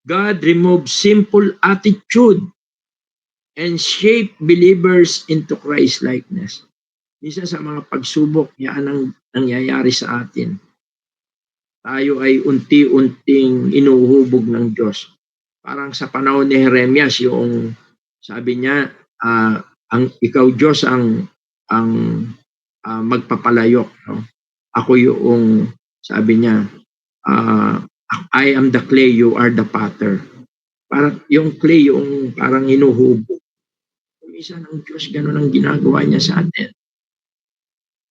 God removes simple attitude and shape believers into Christ-likeness. Minsan sa mga pagsubok, yan ang nangyayari sa atin. Tayo ay unti-unting inuhubog ng Diyos. Parang sa panahon ni Jeremias, yung sabi niya, ikaw Diyos ang magpapalayok, no? Ako yung, sabi niya, I am the clay, you are the potter. Parang yung clay, yung parang inuhubog. Minsan ang Diyos, ganun ang ginagawa niya sa atin.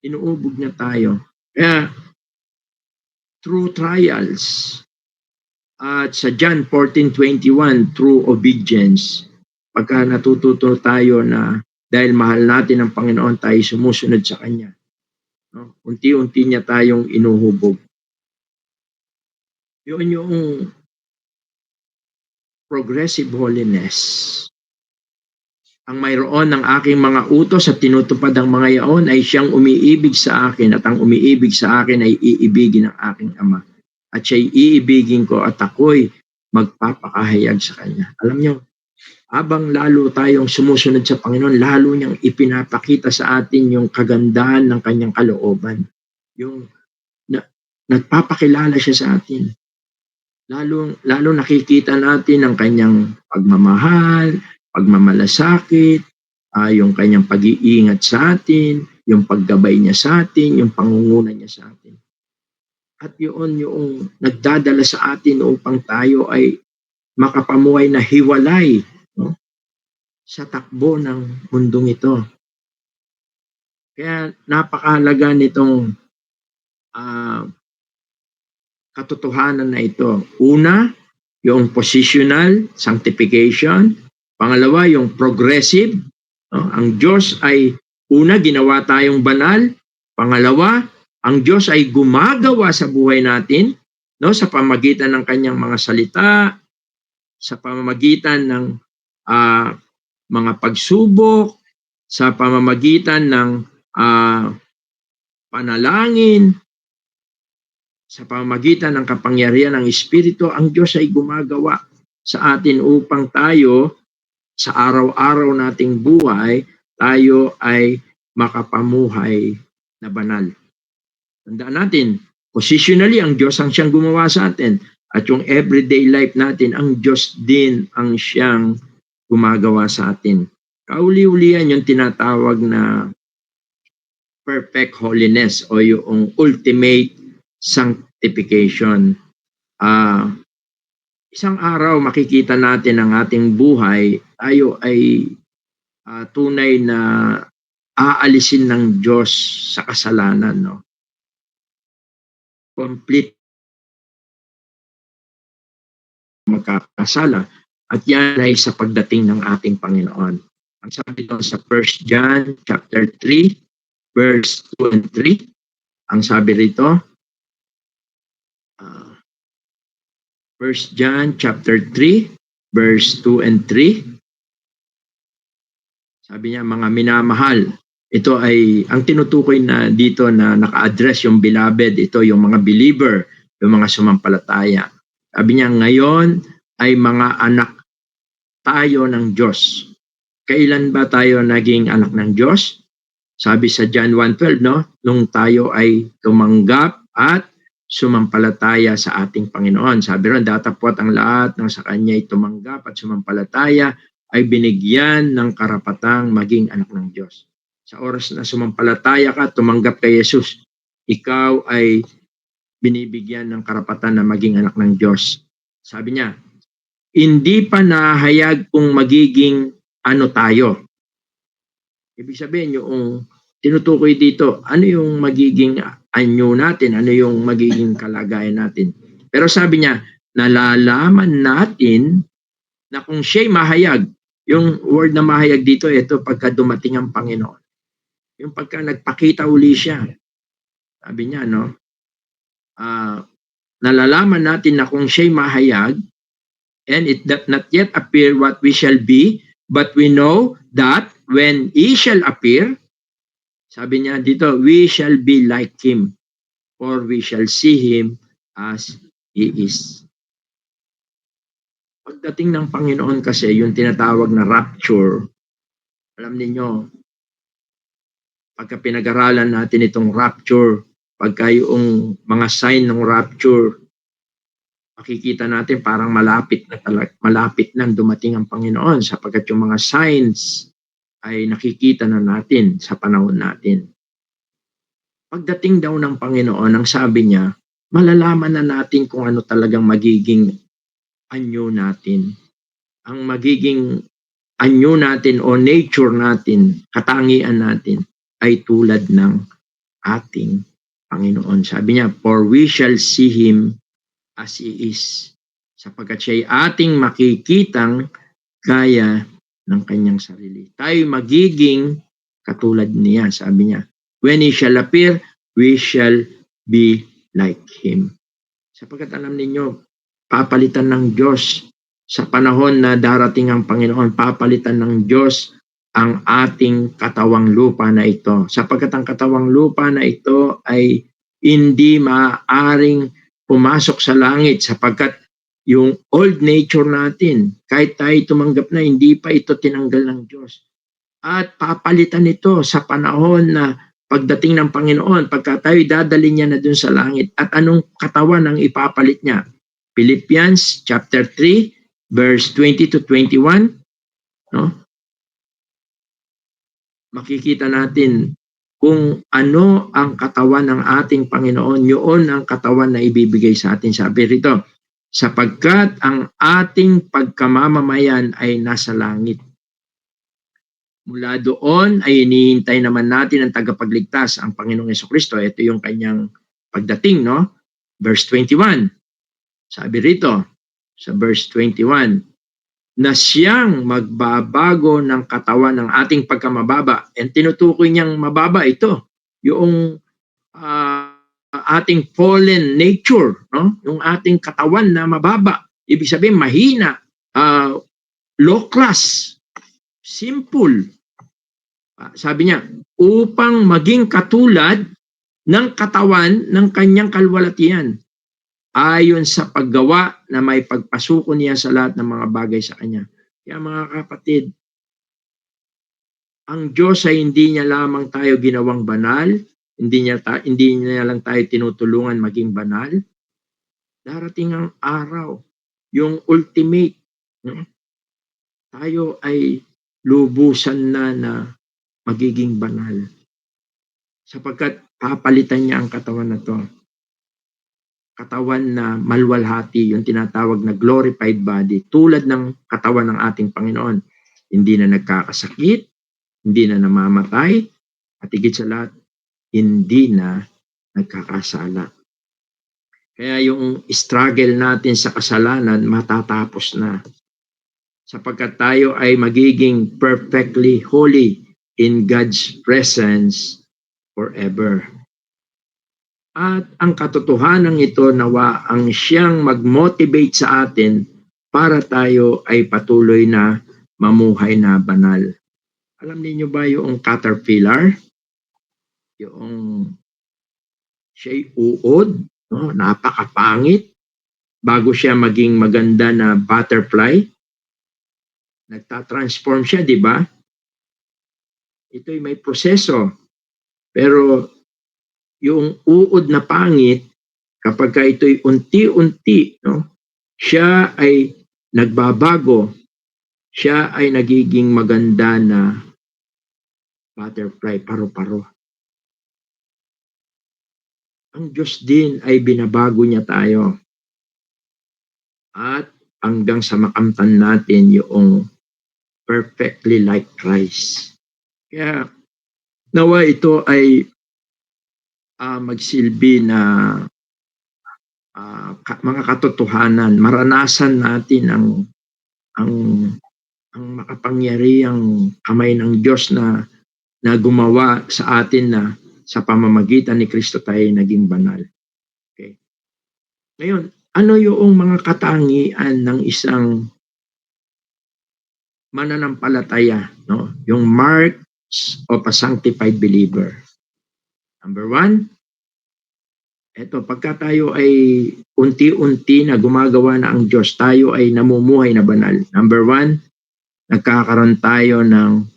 Inuubog niya tayo. Kaya, through trials, at sa John 14:21, through obedience, pagka natututo tayo na dahil mahal natin ang Panginoon, tayo sumusunod sa Kanya. No? Unti-unti niya tayong inuhubog. Yun yung progressive holiness. Ang mayroon ng aking mga utos at tinutupad ang mga yaon ay siyang umiibig sa akin, at ang umiibig sa akin ay iibigin ng aking Ama. At siya'y iibigin ko at ako'y magpapakahayag sa Kanya. Alam niyo, habang lalo tayong sumusunod sa Panginoon, lalo niyang ipinapakita sa atin yung kagandahan ng Kanyang kalooban. Yung nagpapakilala siya sa atin. Lalo nakikita natin ang Kanyang pagmamahal, pagmamalasakit, yung Kanyang pag-iingat sa atin, yung paggabay niya sa atin, yung pangunguna niya sa atin. At yun yung nagdadala sa atin upang tayo ay makapamuhay na hiwalay, no, sa takbo ng mundong ito. Kaya napakahalaga nitong katotohanan na ito. Una, yung positional sanctification. Pangalawa, yung progressive. No? Ang Diyos ay una, ginawa tayong banal. Pangalawa, ang Diyos ay gumagawa sa buhay natin, no, sa pamamagitan ng kanyang mga salita, sa pamamagitan ng mga pagsubok, sa pamamagitan ng panalangin, sa pamamagitan ng kapangyarihan ng Espiritu. Ang Diyos ay gumagawa sa atin upang tayo sa araw-araw nating buhay, tayo ay makapamuhay na banal. Tandaan natin, positionally, ang Diyos ang siyang gumawa sa atin. At yung everyday life natin, ang Diyos din ang siyang gumagawa sa atin. Kauli-ulian yung tinatawag na perfect holiness o yung ultimate sanctification. Isang araw makikita natin ang ating buhay, tayo ay tunay na aalisin ng Diyos sa kasalanan, no? Complete magkakasala, at yan ay sa pagdating ng ating Panginoon. Ang sabi doon sa 1 John chapter 3 verse 2 and 3, ang sabi rito, 1 John chapter 3 verse 2 and 3, sabi niya, mga minamahal, ito ay ang tinutukoy na dito na naka-address yung beloved, ito yung mga believer, yung mga sumampalataya. Sabi niya, ngayon ay mga anak tayo ng Diyos. Kailan ba tayo naging anak ng Diyos? Sabi sa John 1:12, no? Nung tayo ay tumanggap at sumampalataya sa ating Panginoon. Sabi ron, datapwat ang lahat ng sa Kanya ay tumanggap at sumampalataya ay binigyan ng karapatang maging anak ng Diyos. Sa oras na sumampalataya ka, tumanggap kay Jesus, ikaw ay binibigyan ng karapatan na maging anak ng Diyos. Sabi niya, hindi pa nahayag kung magiging ano tayo. Ibig sabihin, yung tinutukoy dito, ano yung magiging anyo natin, ano yung magiging kalagayan natin. Pero sabi niya, nalalaman natin na kung siya'y mahayag, yung word na mahayag dito, ito pagka dumating ang Panginoon. Yung pagka nagpakita uli siya. Sabi niya, no? Nalalaman natin na kung siya'y mahayag, and it doth not yet appear what we shall be, but we know that when He shall appear, sabi niya dito, we shall be like Him, for we shall see Him as He is. Pagdating ng Panginoon kasi, yung tinatawag na rapture, alam niyo, pagka pinag-aralan natin itong rapture, pagka yung mga sign ng rapture, makikita natin parang malapit na dumating ang Panginoon sapagkat yung mga signs ay nakikita na natin sa panahon natin. Pagdating daw ng Panginoon, ang sabi niya, malalaman na natin kung ano talagang magiging anyo natin. Ang magiging anyo natin o nature natin, katangian natin, ay tulad ng ating Panginoon. Sabi niya, for we shall see Him as He is. Sapagkat siya'y ating makikitang gaya ng kanyang sarili. Tayo magiging katulad niya, sabi niya. When He shall appear, we shall be like Him. Sapagkat alam ninyo, papalitan ng Diyos sa panahon na darating ang Panginoon, papalitan ng Diyos ang ating katawang lupa na ito. Sapagkat ang katawang lupa na ito ay hindi maaaring pumasok sa langit sapagkat yung old nature natin, kahit tayo tumanggap na, hindi pa ito tinanggal ng Diyos. At papalitan ito sa panahon na pagdating ng Panginoon, pagka tayo dadali niya na dun sa langit. At anong katawan ang ipapalit niya? Philippians chapter 3, verse 20 to 21. No? Makikita natin kung ano ang katawan ng ating Panginoon, yun ang katawan na ibibigay sa atin. Sabi rito, sapagkat ang ating pagkamamamayan ay nasa langit. Mula doon ay hinihintay naman natin ang tagapagligtas, ang Panginoong Jesucristo. Ito yung kanyang pagdating, no? Verse 21. Sabi rito, sa verse 21, na siyang magbabago ng katawan ng ating pagkamababa. And tinutukoy niyang mababa ito, yung ating fallen nature, no? Yung ating katawan na mababa. Ibig sabihin, mahina, low class, simple. Sabi niya, upang maging katulad ng katawan ng kanyang kalwalatian, ayon sa paggawa na may pagpasuko niya sa lahat ng mga bagay sa kanya. Kaya mga kapatid, ang Diyos ay hindi niya lamang tayo ginawang banal, hindi niya lang tayo tinutulungan maging banal. Darating ang araw, yung ultimate, no? Tayo ay lubusan na magiging banal. Sapagkat papalitan niya ang katawan na to. Katawan na malwalhati, yung tinatawag na glorified body, tulad ng katawan ng ating Panginoon. Hindi na nagkakasakit, hindi na namamatay, at higit sa lahat, hindi na nagkakasala. Kaya yung struggle natin sa kasalanan, matatapos na. Sapagkat tayo ay magiging perfectly holy in God's presence forever. At ang katotohanan ito nawa ang siyang mag-motivate sa atin para tayo ay patuloy na mamuhay na banal. Alam niyo ba yung caterpillar? Yung siya'y uod, no? Napakapangit. Bago siya maging maganda na butterfly, nagtatransform siya, di ba? Ito'y may proseso. Pero yung uod na pangit, kapag ito'y unti-unti, no, siya ay nagbabago, siya ay nagiging maganda na butterfly, paro-paro. Ang Diyos din ay binabago niya tayo. At hanggang sa makamtan natin yung perfectly like Christ. Kaya nawa ito ay magsilbi na mga katotohanan, maranasan natin ang makapangyarihang kamay ng Diyos na gumawa sa atin na sa pamamagitan ni Kristo tayo naging banal. Okay. Ngayon, ano yung mga katangian ng isang mananampalataya, no? Yung marks of a sanctified believer. Number 1, eto, pagka tayo ay unti-unti na gumagawa na ang Diyos, tayo ay namumuhay na banal. Number 1, nagkakaroon tayo ng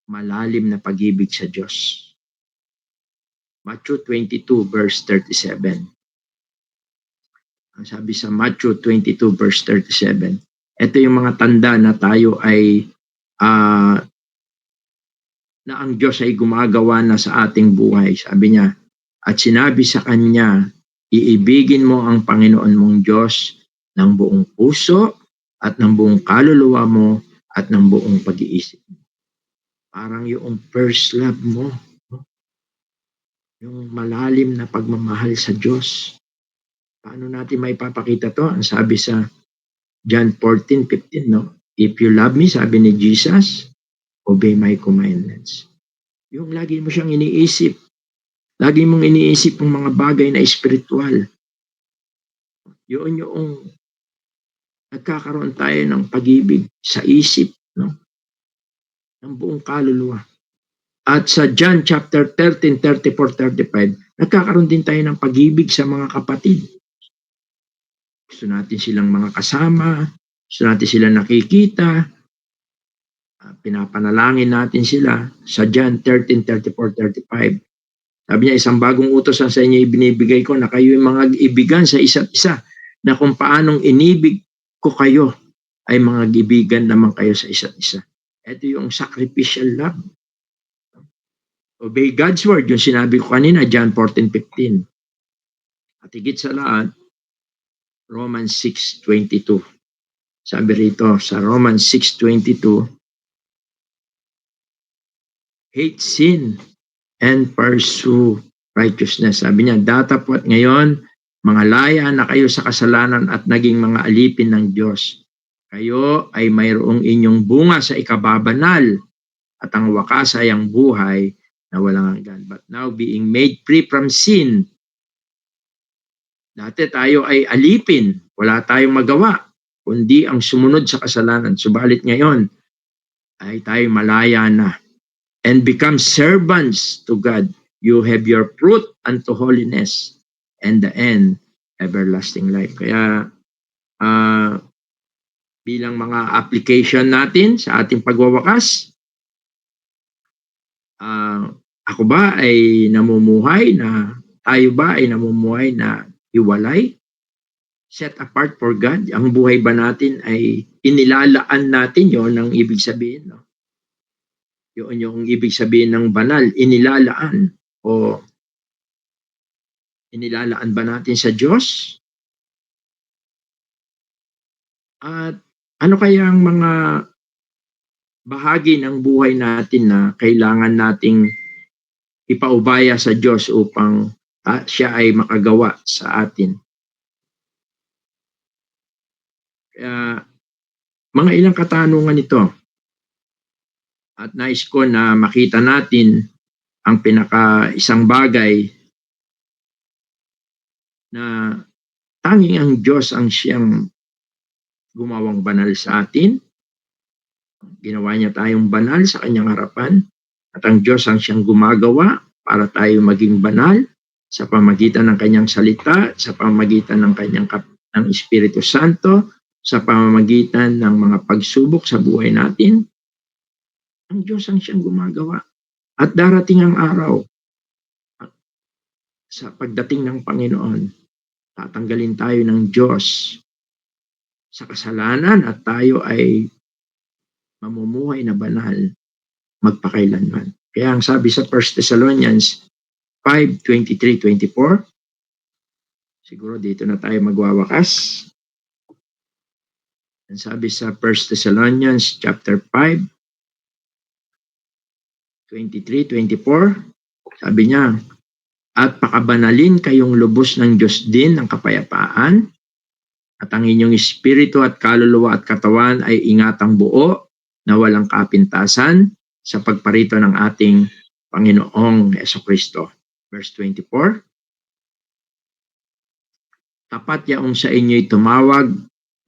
malalim na pag-ibig sa Diyos. Matthew 22 verse 37. Ang sabi sa Matthew 22 verse 37, ito yung mga tanda na tayo ay na ang Diyos ay gumagawa na sa ating buhay. Sabi niya, at sinabi sa kanya, iibigin mo ang Panginoon mong Diyos ng buong puso at ng buong kaluluwa mo at ng buong pag-iisip mo. Parang yung first love mo, no? Yung malalim na pagmamahal sa Diyos. Paano natin maipapakita to? Ang sabi sa John 14:15, no? If you love me, sabi ni Jesus, obey my commandments. Yung lagi mo siyang iniisip. Lagi mong iniisip ang mga bagay na espiritual. Yun yung nagkakaroon tayo ng pag-ibig sa isip, no? Ng buong kaluluwa. At sa John chapter 13, 34, 35, nagkakaroon din tayo ng pag-ibig sa mga kapatid. Gusto natin silang mga kasama, gusto natin silang nakikita, pinapanalangin natin sila sa John 13, 34, 35. Sabi niya, isang bagong utos ang sa inyo ibinibigay ko na kayo yung mga ibigan sa isa't isa, na kung paanong inibig ko kayo ay mga gibigan naman kayo sa isa't isa. Ito yung sacrificial love. Obey God's word, yung sinabi ko kanina, John 14:15. At higit sa lahat, Romans 6:22. Sabi rito sa Romans 6:22, hate sin and pursue righteousness. Sabi niya, datapwat ngayon, mga laya na kayo sa kasalanan at naging mga alipin ng Diyos. Kayo ay mayroong inyong bunga sa ikababanal at ang wakas ay ang buhay na walang hanggan. But now being made free from sin. Dati tayo ay alipin, wala tayong magawa, kundi ang sumunod sa kasalanan. Subalit ngayon ay tayo malaya na and become servants to God. You have your fruit unto holiness and the end, everlasting life. Kaya bilang mga application natin sa ating pagwawakas, ako ba ay namumuhay na, tayo ba ay namumuhay na hiwalay? Set apart for God? Ang buhay ba natin ay inilalaan natin, yon ang ibig sabihin, no? Yun yung ibig sabihin ng banal, inilalaan. O inilalaan ba natin sa Diyos? At ano kaya ang mga bahagi ng buhay natin na kailangan nating ipaubaya sa Diyos upang siya ay makagawa sa atin? Kaya mga ilang katanungan ito. At nais ko na makita natin ang isang bagay na tanging ang Diyos ang siyang gumawang banal sa atin. Ginawa niya tayong banal sa kanyang harapan. At ang Diyos ang siyang gumagawa para tayo maging banal sa pamamagitan ng kanyang salita, sa pamamagitan ng ng Espiritu Santo, sa pamamagitan ng mga pagsubok sa buhay natin. Ang Diyos ang siyang gumagawa. At darating ang araw, sa pagdating ng Panginoon, tatanggalin tayo ng Diyos sa kasalanan at tayo ay mamumuhay na banal magpakailanman. Kaya ang sabi sa 1 Thessalonians 5:23-24, siguro dito na tayo magwawakas. Ang sabi sa 1 Thessalonians chapter 5, 23-24, sabi niya, at pakabanalin kayong lubos ng Diyos din ng kapayapaan, at ang inyong espiritu at kaluluwa at katawan ay ingatang buo na walang kapintasan sa pagparito ng ating Panginoong Jesucristo. Verse 24, tapat yaong sa inyo'y tumawag,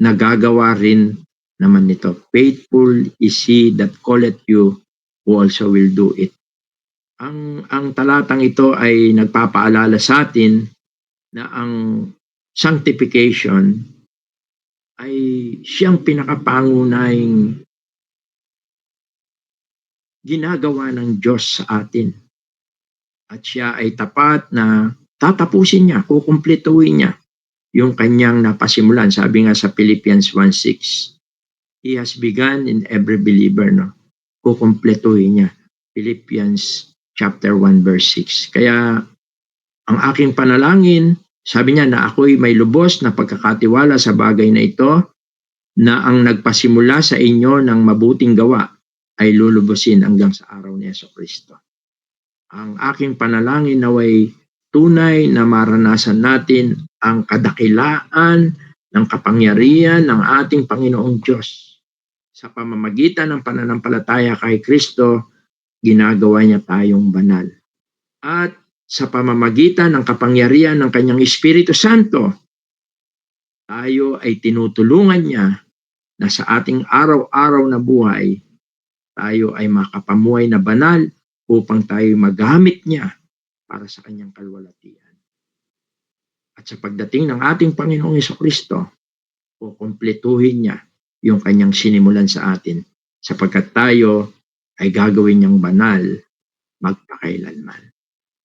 nagagawa rin naman nito. Faithful is he that calleth you, who also will do it. Ang talatang ito ay nagpapaalala sa atin na ang sanctification ay siyang pinakapangunahing ginagawa ng Diyos sa atin. At siya ay tapat na tatapusin niya, kukumpletuhin niya yung kanyang napasimulan. Sabi nga sa Philippians 1:6, He has begun in every believer, no? Kukumpletuhin niya. Philippians chapter 1 verse 6. Kaya ang aking panalangin, sabi niya na ako'y may lubos na pagkakatiwala sa bagay na ito, na ang nagpasimula sa inyo ng mabuting gawa ay lulubusin hanggang sa araw ni Jesucristo. Ang aking panalangin naway tunay na maranasan natin ang kadakilaan ng kapangyarihan ng ating Panginoong Diyos. Sa pamamagitan ng pananampalataya kay Kristo, ginagawa niya tayong banal. At sa pamamagitan ng kapangyarihan ng kanyang Espiritu Santo, tayo ay tinutulungan niya na sa ating araw-araw na buhay, tayo ay makapamuhay na banal upang tayo magamit niya para sa kanyang kalwalatian. At sa pagdating ng ating Panginoong Jesucristo, kukumpletuhin niya yung kanyang sinimulan sa atin sapagkat tayo ay gagawin niyang banal magpakailanman.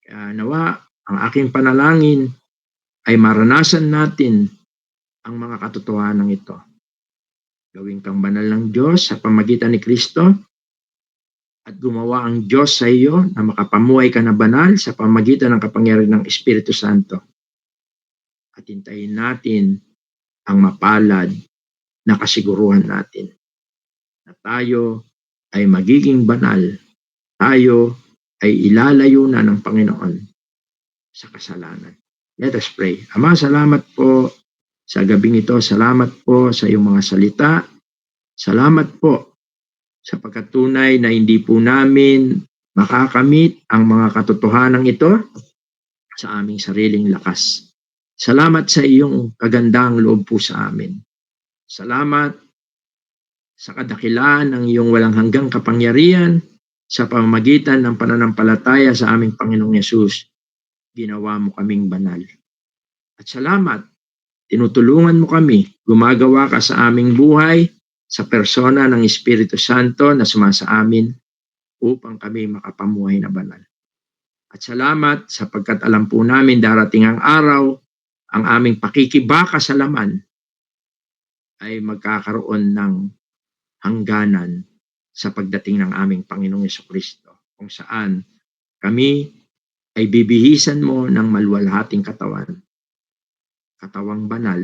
Kaya nawa, ang aking panalangin ay maranasan natin ang mga katotohanan ito. Gawin kang banal ng Diyos sa pamamagitan ni Kristo at gumawa ang Diyos sa iyo na makapamuhay ka na banal sa pamamagitan ng kapangyarihan ng Espiritu Santo. At hintayin natin ang mapalad na kasiguruhan natin na tayo ay magiging banal, tayo ay ilalayo na ng Panginoon sa kasalanan. Let us pray. Ama, salamat po sa gabing ito. Salamat po sa iyong mga salita. Salamat po sa pagkatunay na hindi po namin makakamit ang mga katotohanan ito sa aming sariling lakas. Salamat sa iyong kagandang loob po sa amin. Salamat sa kadakilaan ng iyong walang hanggang kapangyarihan sa pamamagitan ng pananampalataya sa aming Panginoong Yesus. Ginawa mo kaming banal. At salamat, tinutulungan mo kami, gumagawa ka sa aming buhay sa persona ng Espiritu Santo na sumasa amin upang kami makapamuhay na banal. At salamat sapagkat alam po namin darating ang araw, ang aming pakikibaka sa laman ay magkakaroon ng hangganan sa pagdating ng aming Panginoong Jesucristo, kung saan kami ay bibihisan mo ng maluwalhating katawan, katawang banal,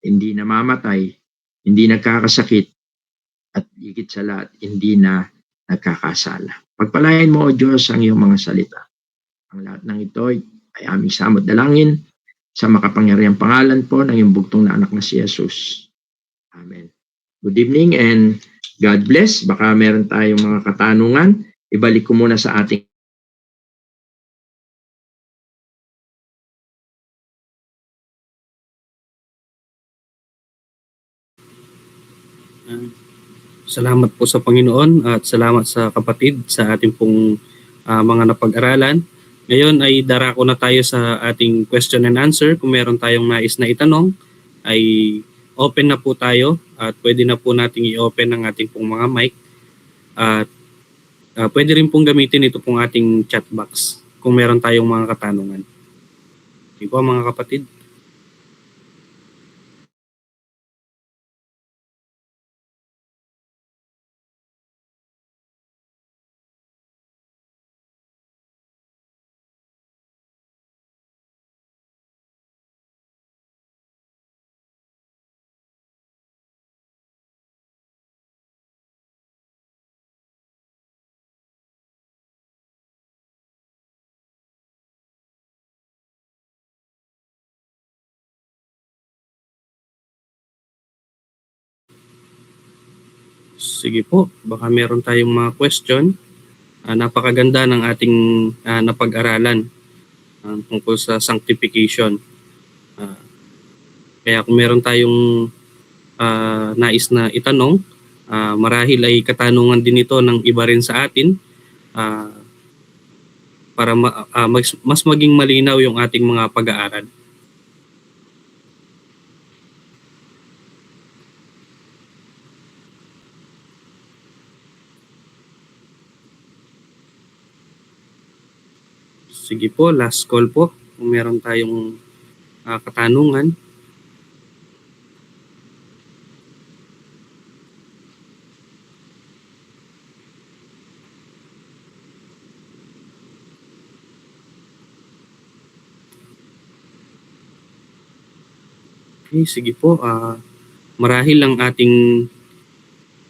hindi namamatay, hindi nagkakasakit, at higit sa lahat, hindi na nagkakasala. Pagpalain mo, O Diyos, ang iyong mga salita. Ang lahat ng ito ay aming samot dalangin sa makapangyarihang pangalan po ng iyong bugtong na anak na si Jesus. Amen. Good evening and God bless. Baka meron tayong mga katanungan. Ibalik ko muna sa ating Salamat po sa Panginoon at salamat sa kapatid sa ating pong mga napag-aralan. Ngayon ay darako na tayo sa ating question and answer. Kung meron tayong nais na itanong, ay open na po tayo at pwede na po nating i-open ang ating pong mga mic. At pwede rin pong gamitin ito pong ating chat box kung meron tayong mga katanungan. Di ba mga kapatid? Sige po, baka meron tayong mga question. Napakaganda ng ating napag-aralan tungkol sa sanctification. Kaya kung meron tayong nais na itanong, marahil ay katanungan din ito ng iba rin sa atin para mas maging malinaw yung ating mga pag-aaral. Sige po, last call po kung meron tayong katanungan. Okay, sige po. Marahil ang ating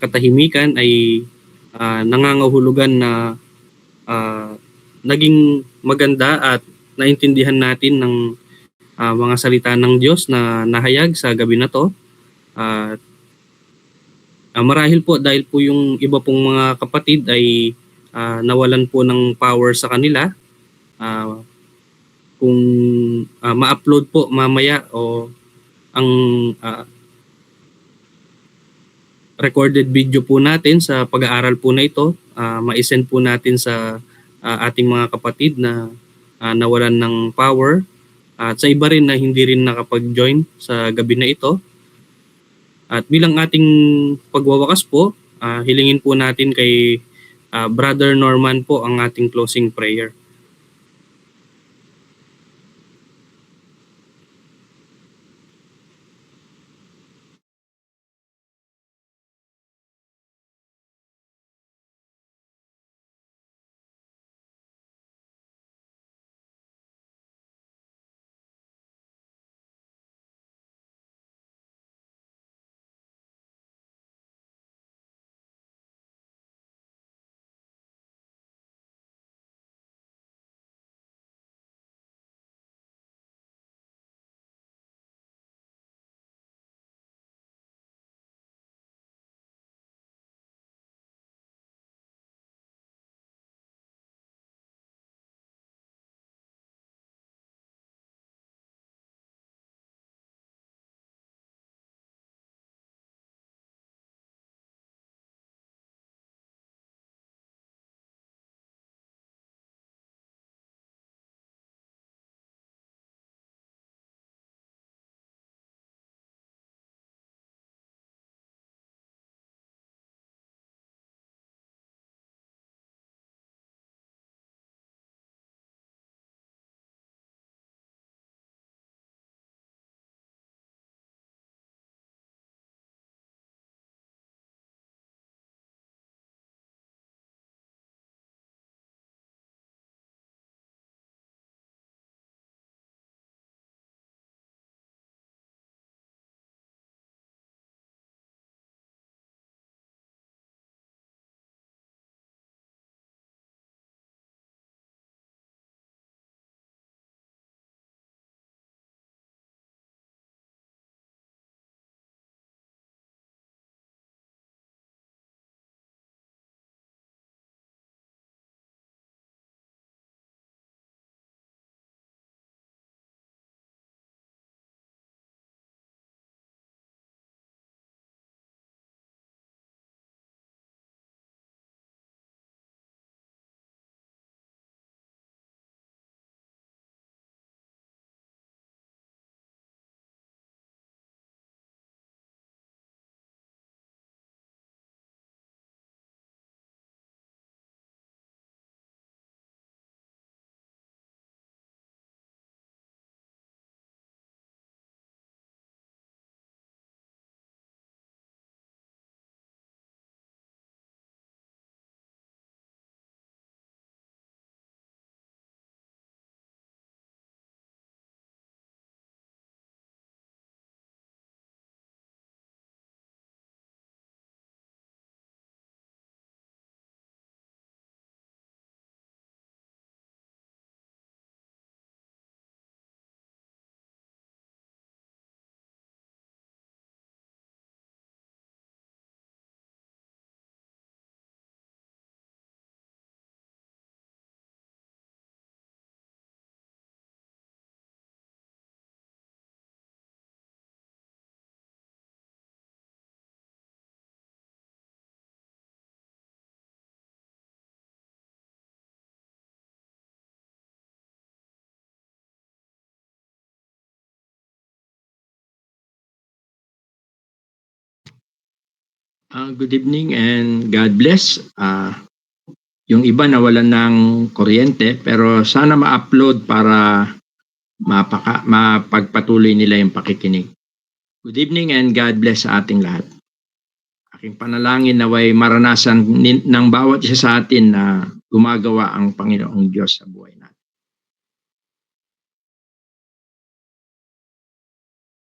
katahimikan ay nangangahulugan na naging maganda at naintindihan natin ng mga salita ng Diyos na nahayag sa gabi na to. At marahil po dahil po yung iba pong mga kapatid ay nawalan po ng power sa kanila. Kung ma-upload po mamaya o ang recorded video po natin sa pag-aaral po na ito, ma-send po natin sa ating mga kapatid na nawalan ng power at sa iba rin na hindi rin nakapag-join sa gabi na ito. At bilang ating pagwawakas po, hilingin po natin kay Brother Norman po ang ating closing prayer. Good evening and God bless. Yung iba nawalan ng kuryente pero sana ma-upload para mapagpatuloy nila yung pakikinig. Good evening and God bless sa ating lahat. Aking panalangin naway maranasan ng bawat isa sa atin na gumagawa ang Panginoong Diyos sa buhay natin.